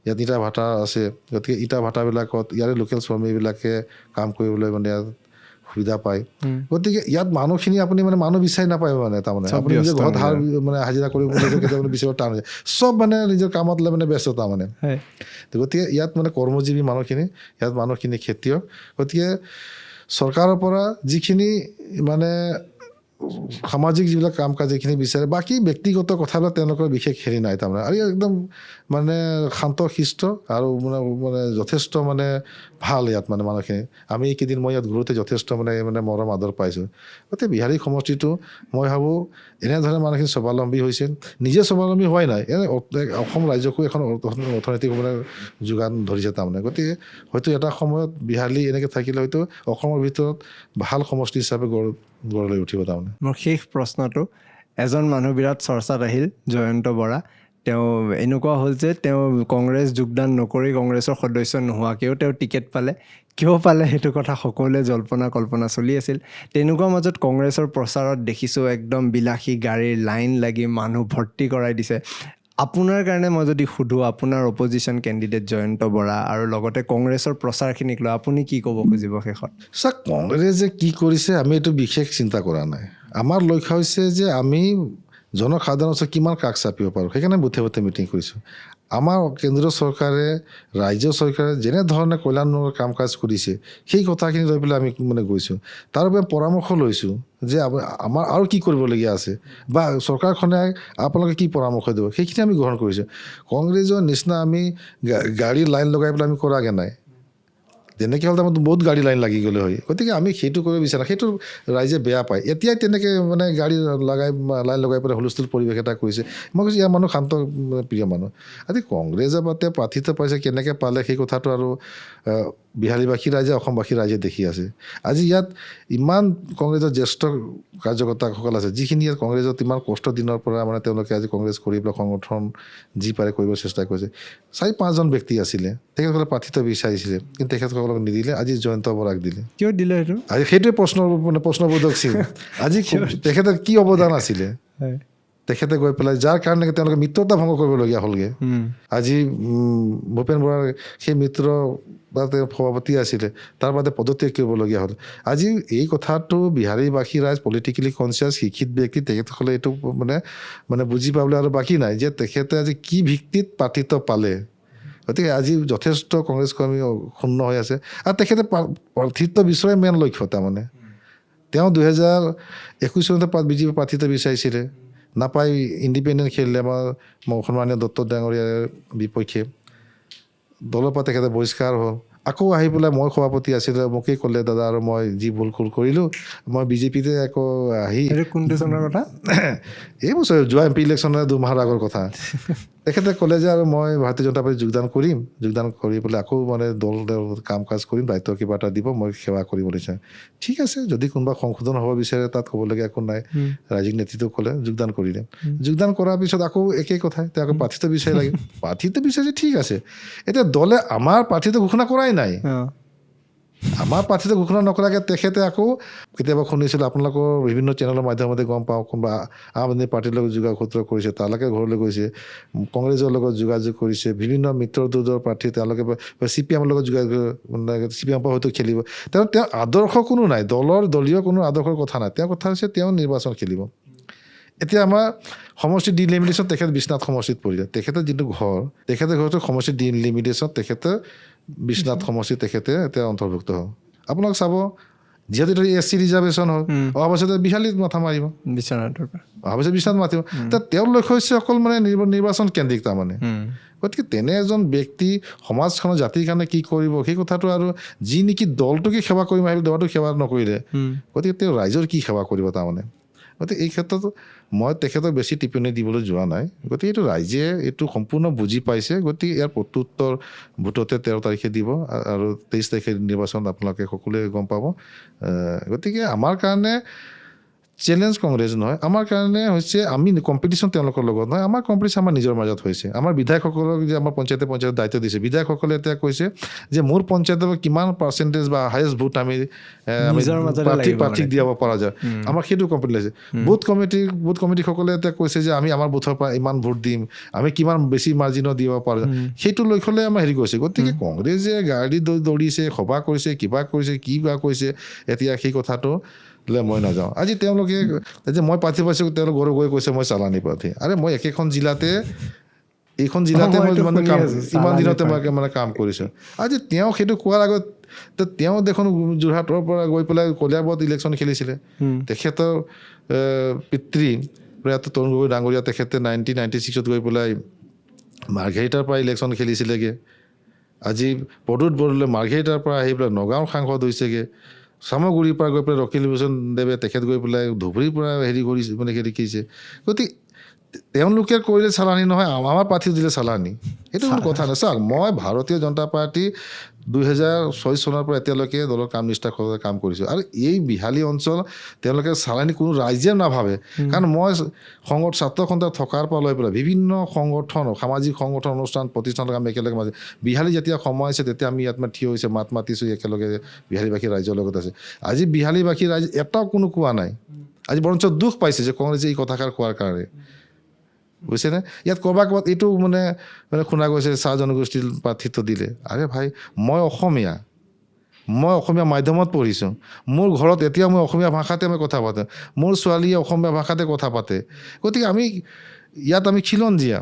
ইয়াত ইটা ভাটা আছে গতিকে ইটা ভাটাবিলাকত ইয়াৰে লোকেল শ্ৰমিকবিলাকে কাম কৰিবলৈ মানে ইয়াত সুবিধা পায় গতিকে ইয়াত মানুহখিনি আপুনি মানে মানুহ বিচাৰি নাপায় মানে তাৰমানে আপুনি নিজৰ ঘৰত মানে হাজিৰা কৰিবলৈ কেতিয়াবা বিচাৰিব টান হৈছে চব মানে নিজৰ কামত লৈ মানে ব্যস্ত তাৰমানে গতিকে ইয়াত মানে কৰ্মজীৱী মানুহখিনি ইয়াত মানুহখিনি খেতিয়ক গতিকে চৰকাৰৰ পৰা যিখিনি মানে সামাজিক যিবিলাক কাম কাজ এইখিনি বিচাৰে বাকী ব্যক্তিগত কথাবিলাক তেওঁলোকৰ বিশেষ হেৰি নাই তাৰমানে আৰু একদম মানে শান্ত শিষ্ট আৰু মানে যথেষ্ট মানে ভাল ইয়াত মানে মানুহখিনি আমি এইকেইদিন মই ইয়াত ঘূৰোতে যথেষ্ট মানে মৰম আদৰ পাইছোঁ গতিকে বিহালী সমষ্টিটো মই ভাবোঁ এনেধৰণে মানুহখিনি স্বাৱলম্বী হৈছে নিজে স্বাৱলম্বী হোৱাই নাই এনে অসম ৰাজ্যকো এখন অৰ্থনৈতিক মানে যোগান ধৰিছে তাৰমানে গতিকে হয়তো এটা সময়ত বিহালী এনেকৈ থাকিলে হয়তো অসমৰ ভিতৰত ভাল সমষ্টি হিচাপে গঢ়লৈ উঠিব তাৰমানে মোৰ শেষ প্ৰশ্নটো এজন মানুহ বিৰাট চৰ্চাত আহিল জয়ন্ত বৰা তেওঁ এনেকুৱা হ'ল যে তেওঁ কংগ্ৰেছ যোগদান নকৰি কংগ্ৰেছৰ সদস্য নোহোৱাকৈও তেওঁ টিকেট পালে কিয় পালে সেইটো কথা সকলোৱে জল্পনা কল্পনা চলি আছিল তেনেকুৱা মাজত কংগ্ৰেছৰ প্ৰচাৰত দেখিছোঁ একদম বিলাসী গাড়ীৰ লাইন লাগি মানুহ ভৰ্তি কৰাই দিছে আপোনাৰ কাৰণে মই যদি সুধোঁ আপোনাৰ অপজিশ্যন কেণ্ডিডেট জয়ন্ত বৰা আৰু লগতে কংগ্ৰেছৰ প্ৰচাৰখিনিক লৈ আপুনি কি ক'ব খুজিব শেষত চাওক কংগ্ৰেছে কি কৰিছে আমি এইটো বিশেষ চিন্তা কৰা নাই আমাৰ লক্ষ্য হৈছে যে আমি জনসাধাৰণৰ ওচৰত কিমান কাষ চাপিব পাৰোঁ সেইকাৰণে বুথে বুথে মিটিং কৰিছোঁ। আমাৰ কেন্দ্ৰীয় চৰকাৰে ৰাজ্য চৰকাৰে যেনেধৰণে কল্যাণমূলক কাম কাজ কৰিছে সেই কথাখিনি লৈ পেলাই আমি মানে গৈছোঁ। তাৰ বাবে পৰামৰ্শ লৈছোঁ যে আমাৰ আৰু কি কৰিবলগীয়া আছে বা চৰকাৰখনে আপোনালোকে কি পৰামৰ্শ দিব সেইখিনি আমি গ্ৰহণ কৰিছোঁ। কংগ্ৰেছৰ নিচিনা আমি গাড়ী লাইন লগাই পেলাই আমি কৰাগৈ নাই। তেনেকৈ হ'লে আমাৰ বহুত গাড়ী লাইন লাগি গ'লে হয়। গতিকে আমি সেইটো কৰিব বিচাৰোঁ, সেইটো ৰাইজে বেয়া পায়। এতিয়াই তেনেকৈ মানে গাড়ী লাইন লগাই পেলাই হুলস্থুল পৰিৱেশ এটা কৰিছে। মই কৈছোঁ ইয়াৰ মানুহ শান্ত প্ৰিয় মানুহ। আজি কংগ্ৰেছৰ বাদে প্ৰাৰ্থিত্ব পাইছে কেনেকৈ পালে সেই কথাটো আৰু বিহালীবাসী ৰাইজে অসমবাসী ৰাইজে দেখি আছে। আজি ইয়াত ইমান কংগ্ৰেছৰ জ্যেষ্ঠ কাৰ্যকৰ্তাসকল আছে যিখিনি ইয়াত কংগ্ৰেছত ইমান কষ্ট দিনৰ পৰা মানে তেওঁলোকে আজি কংগ্ৰেছ কৰি পেলাই সংগঠন যি পাৰে কৰিব চেষ্টা কৰিছে। 4-5জন ব্যক্তি আছিলে, তেখেতসকলে প্ৰাৰ্থিত্ব বিচাৰিছিলে কিন্তু তেখেতসকলক নিদিলে। আজি জয়ন্ত বৰাক দিলে। কিয় দিলে সেইটো? আজি সেইটোৱে প্ৰশ্নবোধক ছিল। আজি তেখেতৰ কি অৱদান আছিলে? তেখেতে গৈ পেলাই যাৰ কাৰণে তেওঁলোকে মিত্ৰতা ভংগ কৰিবলগীয়া হ'লগৈ। আজি ভূপেন বৰাৰ সেই মিত্ৰ বা তেওঁ সভাপতি আছিলে তাৰ বাদে পদত্যাগ কৰিবলগীয়া হ'ল। আজি এই কথাটো বিহাৰীবাসী ৰাইজ পলিটিকেলি কনচিয়াছ শিক্ষিত ব্যক্তি তেখেতসকলে এইটো মানে বুজি পাবলৈ আৰু বাকী নাই যে তেখেতে আজি কি ভিত্তিত প্ৰাৰ্থিত্ব পালে। গতিকে আজি যথেষ্ট কংগ্ৰেছ কৰ্মী শূন্য হৈ আছে আৰু তেখেতে প্ৰাৰ্থিত্ব বিচৰাই মেইন লক্ষ্য। তাৰমানে তেওঁ 2021 চনতে বিজেপি প্ৰাৰ্থিত্ব বিচাৰিছিলে, নাপাই ইণ্ডিপেণ্ডেণ্ট খেলিলে আমাৰ সন্মানীয় দত্ত ডাঙৰীয়াৰ বিপক্ষে। দলৰ পৰা তেখেতে বহিষ্কাৰ হ'ল। আকৌ আহি পেলাই মই সভাপতি আছিলে, মোকেই ক'লে দাদা আৰু মই যি ভুল কৰিলোঁ মই বিজেপিতে আকৌ আহি। কোনটো চনৰ কথা? এই বছৰ যোৱা MP ইলেকশ্যনৰ 2 মাহৰ আগৰ কথা। তেখেতে ক'লে যে আৰু মই ভাৰতীয় জনতা পাৰ্টীত যোগদান কৰি পেলাই আকৌ মানে দল কাম কাজ কৰিম, দায়িত্ব কিবা এটা দিব, মই সেৱা কৰিবলৈ চাওঁ। ঠিক আছে, যদি কোনোবা সংশোধন হ'ব বিচাৰে তাত ক'বলগীয়া একো নাই। ৰাজ্যিক নেতৃত্বক ক'লে যোগদান কৰিলে। যোগদান কৰাৰ পিছত আকৌ একেই কথাই, তেওঁ আকৌ প্ৰাৰ্থিত্ব বিচাৰি লাগে। প্ৰাৰ্থিত্ব বিচাৰিছে ঠিক আছে। এতিয়া দলে আমাৰ প্ৰাৰ্থিত্ব ঘোষণা কৰাই নাই। আমাৰ প্ৰাৰ্থিত্ব ঘোষণা নকৰাকৈ তেখেতে আকৌ কেতিয়াবা শুনিছিলোঁ আপোনালোকৰ বিভিন্ন চেনেলৰ মাধ্যমতে গম পাওঁ কোনোবা আম আদমি পাৰ্টীৰ লগত যোগাসূত্ৰ কৰিছে, তালৈকে ঘৰলৈ গৈছে, কংগ্ৰেছৰ লগত যোগাযোগ কৰিছে, বিভিন্ন মিত্ৰ দলৰ প্ৰাৰ্থী তেওঁলোকে CPM লগত যোগাযোগ, CPM পৰা হয়তো খেলিব। তেওঁ আদৰ্শ কোনো নাই, দলীয় কোনো আদৰ্শৰ কথা নাই। তেওঁৰ কথা হৈছে তেওঁ নিৰ্বাচন খেলিব। এতিয়া আমাৰ সমষ্টি ডিলিমিটেশ্যন তেখেত বিশ্বনাথ সমষ্টিত পৰিলে। তেখেতৰ যিটো তেখেতৰ ঘৰটো সমষ্টি ডিলিমিটেশ্যন তেখেতে বিশ্বনাথ সমষ্টি তেখেতে এতিয়া অন্তৰ্ভুক্ত হ'ল। আপোনালোক চাব যিহেতু এইটো SC ৰিজাৰ্ভেশ্যন হ'ল, অহা বছৰতে বিহালীত মাথা মাৰিব, অহা বছৰ বিশ্বনাথ মাতিব। তেওঁৰ লক্ষ্য হৈছে অকল মানে নিৰ্বাচন কেন্দ্ৰিক। তাৰমানে গতিকে তেনে এজন ব্যক্তি সমাজখনৰ জাতিৰ কাৰণে কি কৰিব সেই কথাটো আৰু যি নেকি দলটোকে সেৱা কৰিম আহিলে দলটোক সেৱা নকৰিলে গতিকে তেওঁ ৰাইজৰ কি সেৱা কৰিব। তাৰমানে গতিকে এই ক্ষেত্ৰত মই তেখেতক বেছি টিপ্পনী দিবলৈ যোৱা নাই। গতিকে এইটো ৰাইজে এইটো সম্পূৰ্ণ বুজি পাইছে। গতিকে ইয়াৰ প্ৰত্যুত্তৰ ভোটতে 13 তাৰিখে দিব আৰু 23 তাৰিখে নিৰ্বাচন আপোনালোকে সকলোৱে গম পাব। গতিকে আমাৰ কাৰণে চেলেঞ্জ কংগ্ৰেছ নহয়, আমাৰ কাৰণে হৈছে আমি কম্পিটিশ্যন তেওঁলোকৰ লগত নহয়, আমাৰ কম্পিটিশ্যন আমাৰ নিজৰ মাজত হৈছে। আমাৰ বিধায়কসকলক যে আমাৰ পঞ্চায়তে দায়িত্ব দিছে, বিধায়কসকলে এতিয়া কৈছে যে মোৰ পঞ্চায়তৰ কিমান পাৰ্চেণ্টেজ বা হায়েষ্ট ভোট আমি প্ৰাৰ্থীক দিয়াব পৰা যায়, আমাৰ সেইটো কম্পিটিশ্যন লৈছে। বুথ কমিটিসকলে এতিয়া কৈছে যে আমি আমাৰ বুথৰ পৰা ইমান ভোট দিম, আমি কিমান বেছি মাৰ্জিনত দিব পাৰোঁ, সেইটো লক্ষ্যলৈ আমাৰ হেৰি কৰিছে। গতিকে কংগ্ৰেছে গাড়ী দৌৰিছে, সভা কৰিছে, কিবা কৰিছে, এতিয়া সেই কথাটো মই নাযাওঁ। আজি তেওঁলোকে যে মই প্ৰাৰ্থী পাইছোঁ, তেওঁলোক গৌৰৱ গৈ কৈছে মই চালানী প্ৰাৰ্থী। আৰে মই এইখন জিলাতে মই ইমান দিনতে মই মানে কাম কৰিছোঁ। আজি তেওঁ সেইটো কোৱাৰ আগত তেওঁ দেখোন যোৰহাটৰ পৰা গৈ পেলাই কলিয়াবৰত ইলেকশ্যন খেলিছিলে। তেখেতৰ পিতৃ প্ৰয়াত তৰুণ গগৈ ডাঙৰীয়া তেখেতে 1996 গৈ পেলাই মাৰ্ঘেৰিটাৰ পৰা ইলেকশ্যন খেলিছিলেগৈ। আজি প্ৰদূত বৰদলৈ মাৰ্ঘেৰিটাৰ পৰা আহি পেলাই নগাঁৱৰ সাংসদ হৈছেগৈ। চামগুৰিৰ পৰা গৈ পেলাই ৰকিল ভূষণ দেৱে তেখেত গৈ পেলাই ধুবুৰীৰ পৰা কৰিছে মানে দেখিছে। গতিকে তেওঁলোকে কৰিলে চালানী নহয়, আমাৰ প্ৰাৰ্থী দিলে চালানী, সেইটো কোনো কথা নাই। চাওক, মই ভাৰতীয় জনতা পাৰ্টি 2006 চনৰ পৰা এতিয়ালৈকে দলৰ কাম নিষ্ঠাৰে কাম কৰিছোঁ আৰু এই বিহালী অঞ্চল তেওঁলোকে চালানী কোনো ৰাইজে নাভাবে। কাৰণ মই ছাত্ৰ সন্থা থকাৰ পৰা লৈ পেলাই বিভিন্ন সংগঠন, সামাজিক সংগঠন, অনুষ্ঠান প্ৰতিষ্ঠানক আমি একেলগে মাজে বিহালী যেতিয়া সময় আছে তেতিয়া আমি ইয়াত থিয় হৈছে, মাত মাতিছোঁ, একেলগে বিহালীবাসী ৰাইজৰ লগত আছে। আজি বিহালীবাসী ৰাইজ এটাও কোনো কোৱা নাই। আজি বৰঞ্চ দুখ পাইছে যে কংগ্ৰেছে এই কথাষাৰ কোৱাৰ কাৰণে, বুজিছেনে। ইয়াত ক'ৰবাত এইটো মানে শুনা গৈছে চাহ জনগোষ্ঠীৰ প্ৰাৰ্থিত্ব দিলে। আৰে ভাই, মই অসমীয়া, মই অসমীয়া মাধ্যমত পঢ়িছোঁ, মোৰ ঘৰত এতিয়া মই অসমীয়া ভাষাতে মই কথা পাতোঁ, মোৰ ছোৱালীয়ে অসমীয়া ভাষাতে কথা পাতে। গতিকে ইয়াত আমি খিলঞ্জীয়া।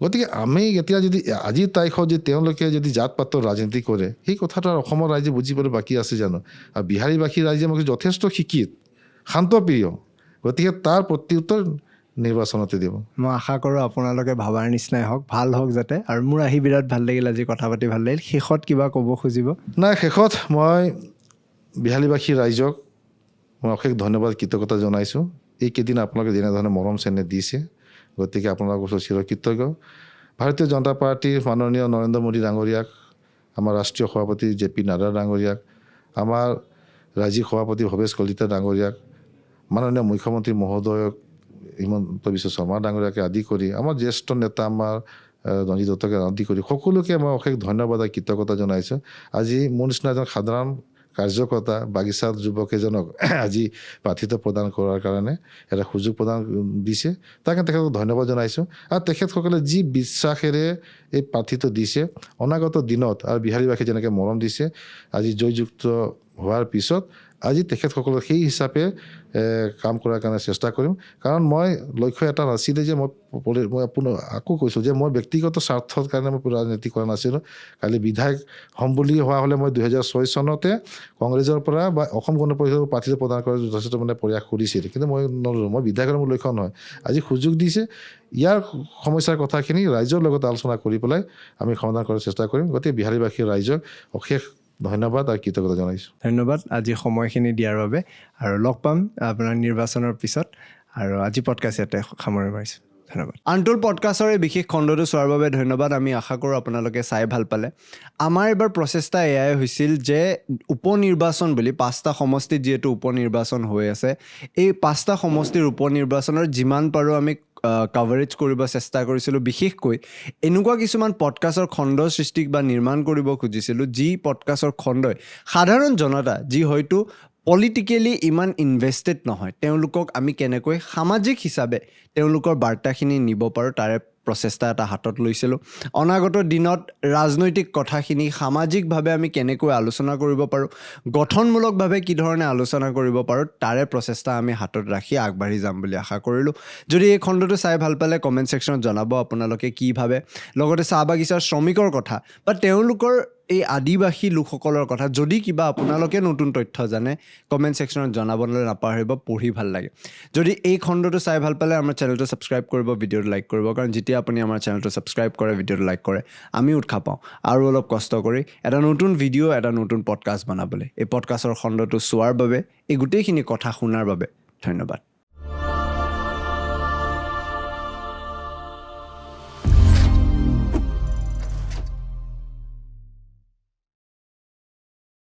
গতিকে আমি এতিয়া যদি আজিৰ তাৰিখত যদি তেওঁলোকে যদি জাত পাতৰ ৰাজনীতি কৰে, সেই কথাটো আৰু অসমৰ ৰাইজে বুজিবলৈ বাকী আছে জানো? আৰু বিহাৰীবাসী ৰাইজে মোক যথেষ্ট শিক্ষিত, শান্তপ্ৰিয়। গতিকে তাৰ প্ৰত্যুত্তৰ নিৰ্বাচনতে দিব। মই আশা কৰোঁ আপোনালোকে ভাবাৰ নিচিনাই হওক, ভাল হওক যাতে। আৰু মোৰ আহি বিৰাট ভাল লাগিল, আজি কথা পাতি ভাল লাগিল। শেষত কিবা ক'ব খুজিব? নাই, শেষত মই বিহালীবাসী ৰাইজক মই অশেষ ধন্যবাদ, কৃতজ্ঞতা জনাইছোঁ। এইকেইদিন আপোনালোকে যেনেধৰণে মৰম চেনেহ দিছে, গতিকে আপোনালোকৰ ওচৰত চিৰকৃতজ্ঞ। ভাৰতীয় জনতা পাৰ্টীৰ মাননীয় নৰেন্দ্ৰ মোদী ডাঙৰীয়াক, আমাৰ ৰাষ্ট্ৰীয় সভাপতি JP নাড্ডা ডাঙৰীয়াক, আমাৰ ৰাজ্যিক সভাপতি ভৱেশ কলিতা ডাঙৰীয়াক, মাননীয় মুখ্যমন্ত্ৰী মহোদয়ক হিমন্ত বিশ্ব শৰ্মা ডাঙৰীয়াকে আদি কৰি, আমাৰ জ্যেষ্ঠ নেতা আমাৰ ৰঞ্জিত দত্তকে আদি কৰি সকলোকে মই অশেষ ধন্যবাদ আৰু কৃতজ্ঞতা জনাইছোঁ। আজি মোৰ নিচিনা এজন সাধাৰণ কাৰ্যকৰ্তা বাগিচাৰ যুৱক এজনক আজি প্ৰাৰ্থিত্ব প্ৰদান কৰাৰ কাৰণে এটা সুযোগ প্ৰদান দিছে, তাকে তেখেতক ধন্যবাদ জনাইছোঁ। আৰু তেখেতসকলে যি বিশ্বাসেৰে এই প্ৰাৰ্থিত্ব দিছে, অনাগত দিনত আৰু বিহাৰীবাসী যেনেকৈ মৰম দিছে, আজি জয়যুক্ত হোৱাৰ পিছত আজি তেখেতসকলক সেই হিচাপে কাম কৰাৰ কাৰণে চেষ্টা কৰিম। কাৰণ মই লক্ষ্য এটা নাছিলে যে মই আকৌ কৈছোঁ যে মই ব্যক্তিগত স্বাৰ্থৰ কাৰণে মই ৰাজনীতি কৰা নাছিলোঁ। কালি বিধায়ক হ'ম বুলি হোৱা হ'লে মই 2006 চনতে কংগ্ৰেছৰ পৰা বা অসম গণ পৰিষদৰ প্ৰাৰ্থিত্ব প্ৰদান কৰাৰ যথেষ্ট প্ৰয়াস কৰিছিল, কিন্তু মই নল'লোঁ। মই বিধায়কৰ মোৰ লক্ষ্য নহয়। আজি সুযোগ দিছে, ইয়াৰ সমস্যাৰ কথাখিনি ৰাইজৰ লগত আলোচনা কৰি পেলাই আমি সমাধান কৰাৰ চেষ্টা কৰিম। গতিকে বিহাৰীবাসী ৰাইজক অশেষ ধন্যবাদ আৰু কৃতজ্ঞতা জনাইছোঁ। ধন্যবাদ আজি সময়খিনি দিয়াৰ বাবে, আৰু লগ পাম আপোনাৰ নিৰ্বাচনৰ পিছত। আৰু আজি পডকাষ্ট ইয়াতে সামৰি মাৰিছোঁ। ধন্যবাদ। আনটোল্ড পডকাষ্টৰ এই বিশেষ খণ্ডটো চোৱাৰ বাবে ধন্যবাদ। আমি আশা কৰোঁ আপোনালোকে চাই ভাল পালে। আমাৰ এইবাৰ প্ৰচেষ্টা এয়াই হৈছিল যে উপ নিৰ্বাচন বুলি 5টা সমষ্টিত যিহেতু উপ নিৰ্বাচন হৈ আছে, এই 5টা সমষ্টিৰ উপ নিৰ্বাচনৰ যিমান পাৰোঁ আমি কভাৰেজ কৰিব চেষ্টা কৰিছিলোঁ। বিশেষকৈ এনেকুৱা কিছুমান পডকাষ্টৰ খণ্ড সৃষ্টি বা নিৰ্মাণ কৰিব খুজিছিলোঁ, যি পডকাষ্টৰ খণ্ডই সাধাৰণ জনতা যি হয়তো পলিটিকেলি ইমান ইনভেষ্টেড নহয়, তেওঁলোকক আমি কেনেকৈ সামাজিক হিচাপে তেওঁলোকৰ বাৰ্তাখিনি নিব পাৰোঁ তাৰে প্ৰচেষ্টা এটা হাতত লৈছিলোঁ। অনাগত দিনত ৰাজনৈতিক কথাখিনি সামাজিকভাৱে আমি কেনেকৈ আলোচনা কৰিব পাৰোঁ, গঠনমূলকভাৱে কি ধৰণে আলোচনা কৰিব পাৰোঁ, তাৰে প্ৰচেষ্টা আমি হাতত ৰাখি আগবাঢ়ি যাম বুলি আশা কৰিলোঁ। যদি এই খণ্ডটো চাই ভাল পালে কমেণ্ট ছেকশ্যনত জনাব আপোনালোকে কি ভাবে। লগতে চাহ বাগিচাৰ শ্ৰমিকৰ কথা বা তেওঁলোকৰ এই আদিবাসী লোকসকলৰ কথা যদি কিবা আপোনালোকে নতুন তথ্য জানে কমেণ্ট ছেকশ্যনত জনাবলৈ নাপাহৰিব, পঢ়ি ভাল লাগে। যদি এই খণ্ডটো চাই ভাল পালে আমাৰ চেনেলটো ছাবস্ক্ৰাইব কৰিব, ভিডিঅ'টো লাইক কৰিব, কাৰণ যেতিয়া আপুনি আমাৰ চেনেলটো ছাবস্ক্ৰাইব কৰে, ভিডিঅ'টো লাইক কৰে, আমি উৎসাহ পাওঁ আৰু অলপ কষ্ট কৰি এটা নতুন ভিডিঅ', এটা নতুন পডকাষ্ট বনাবলৈ। এই পডকাষ্টৰ খণ্ডটো চোৱাৰ বাবে, এই গোটেইখিনি কথা শুনাৰ বাবে ধন্যবাদ।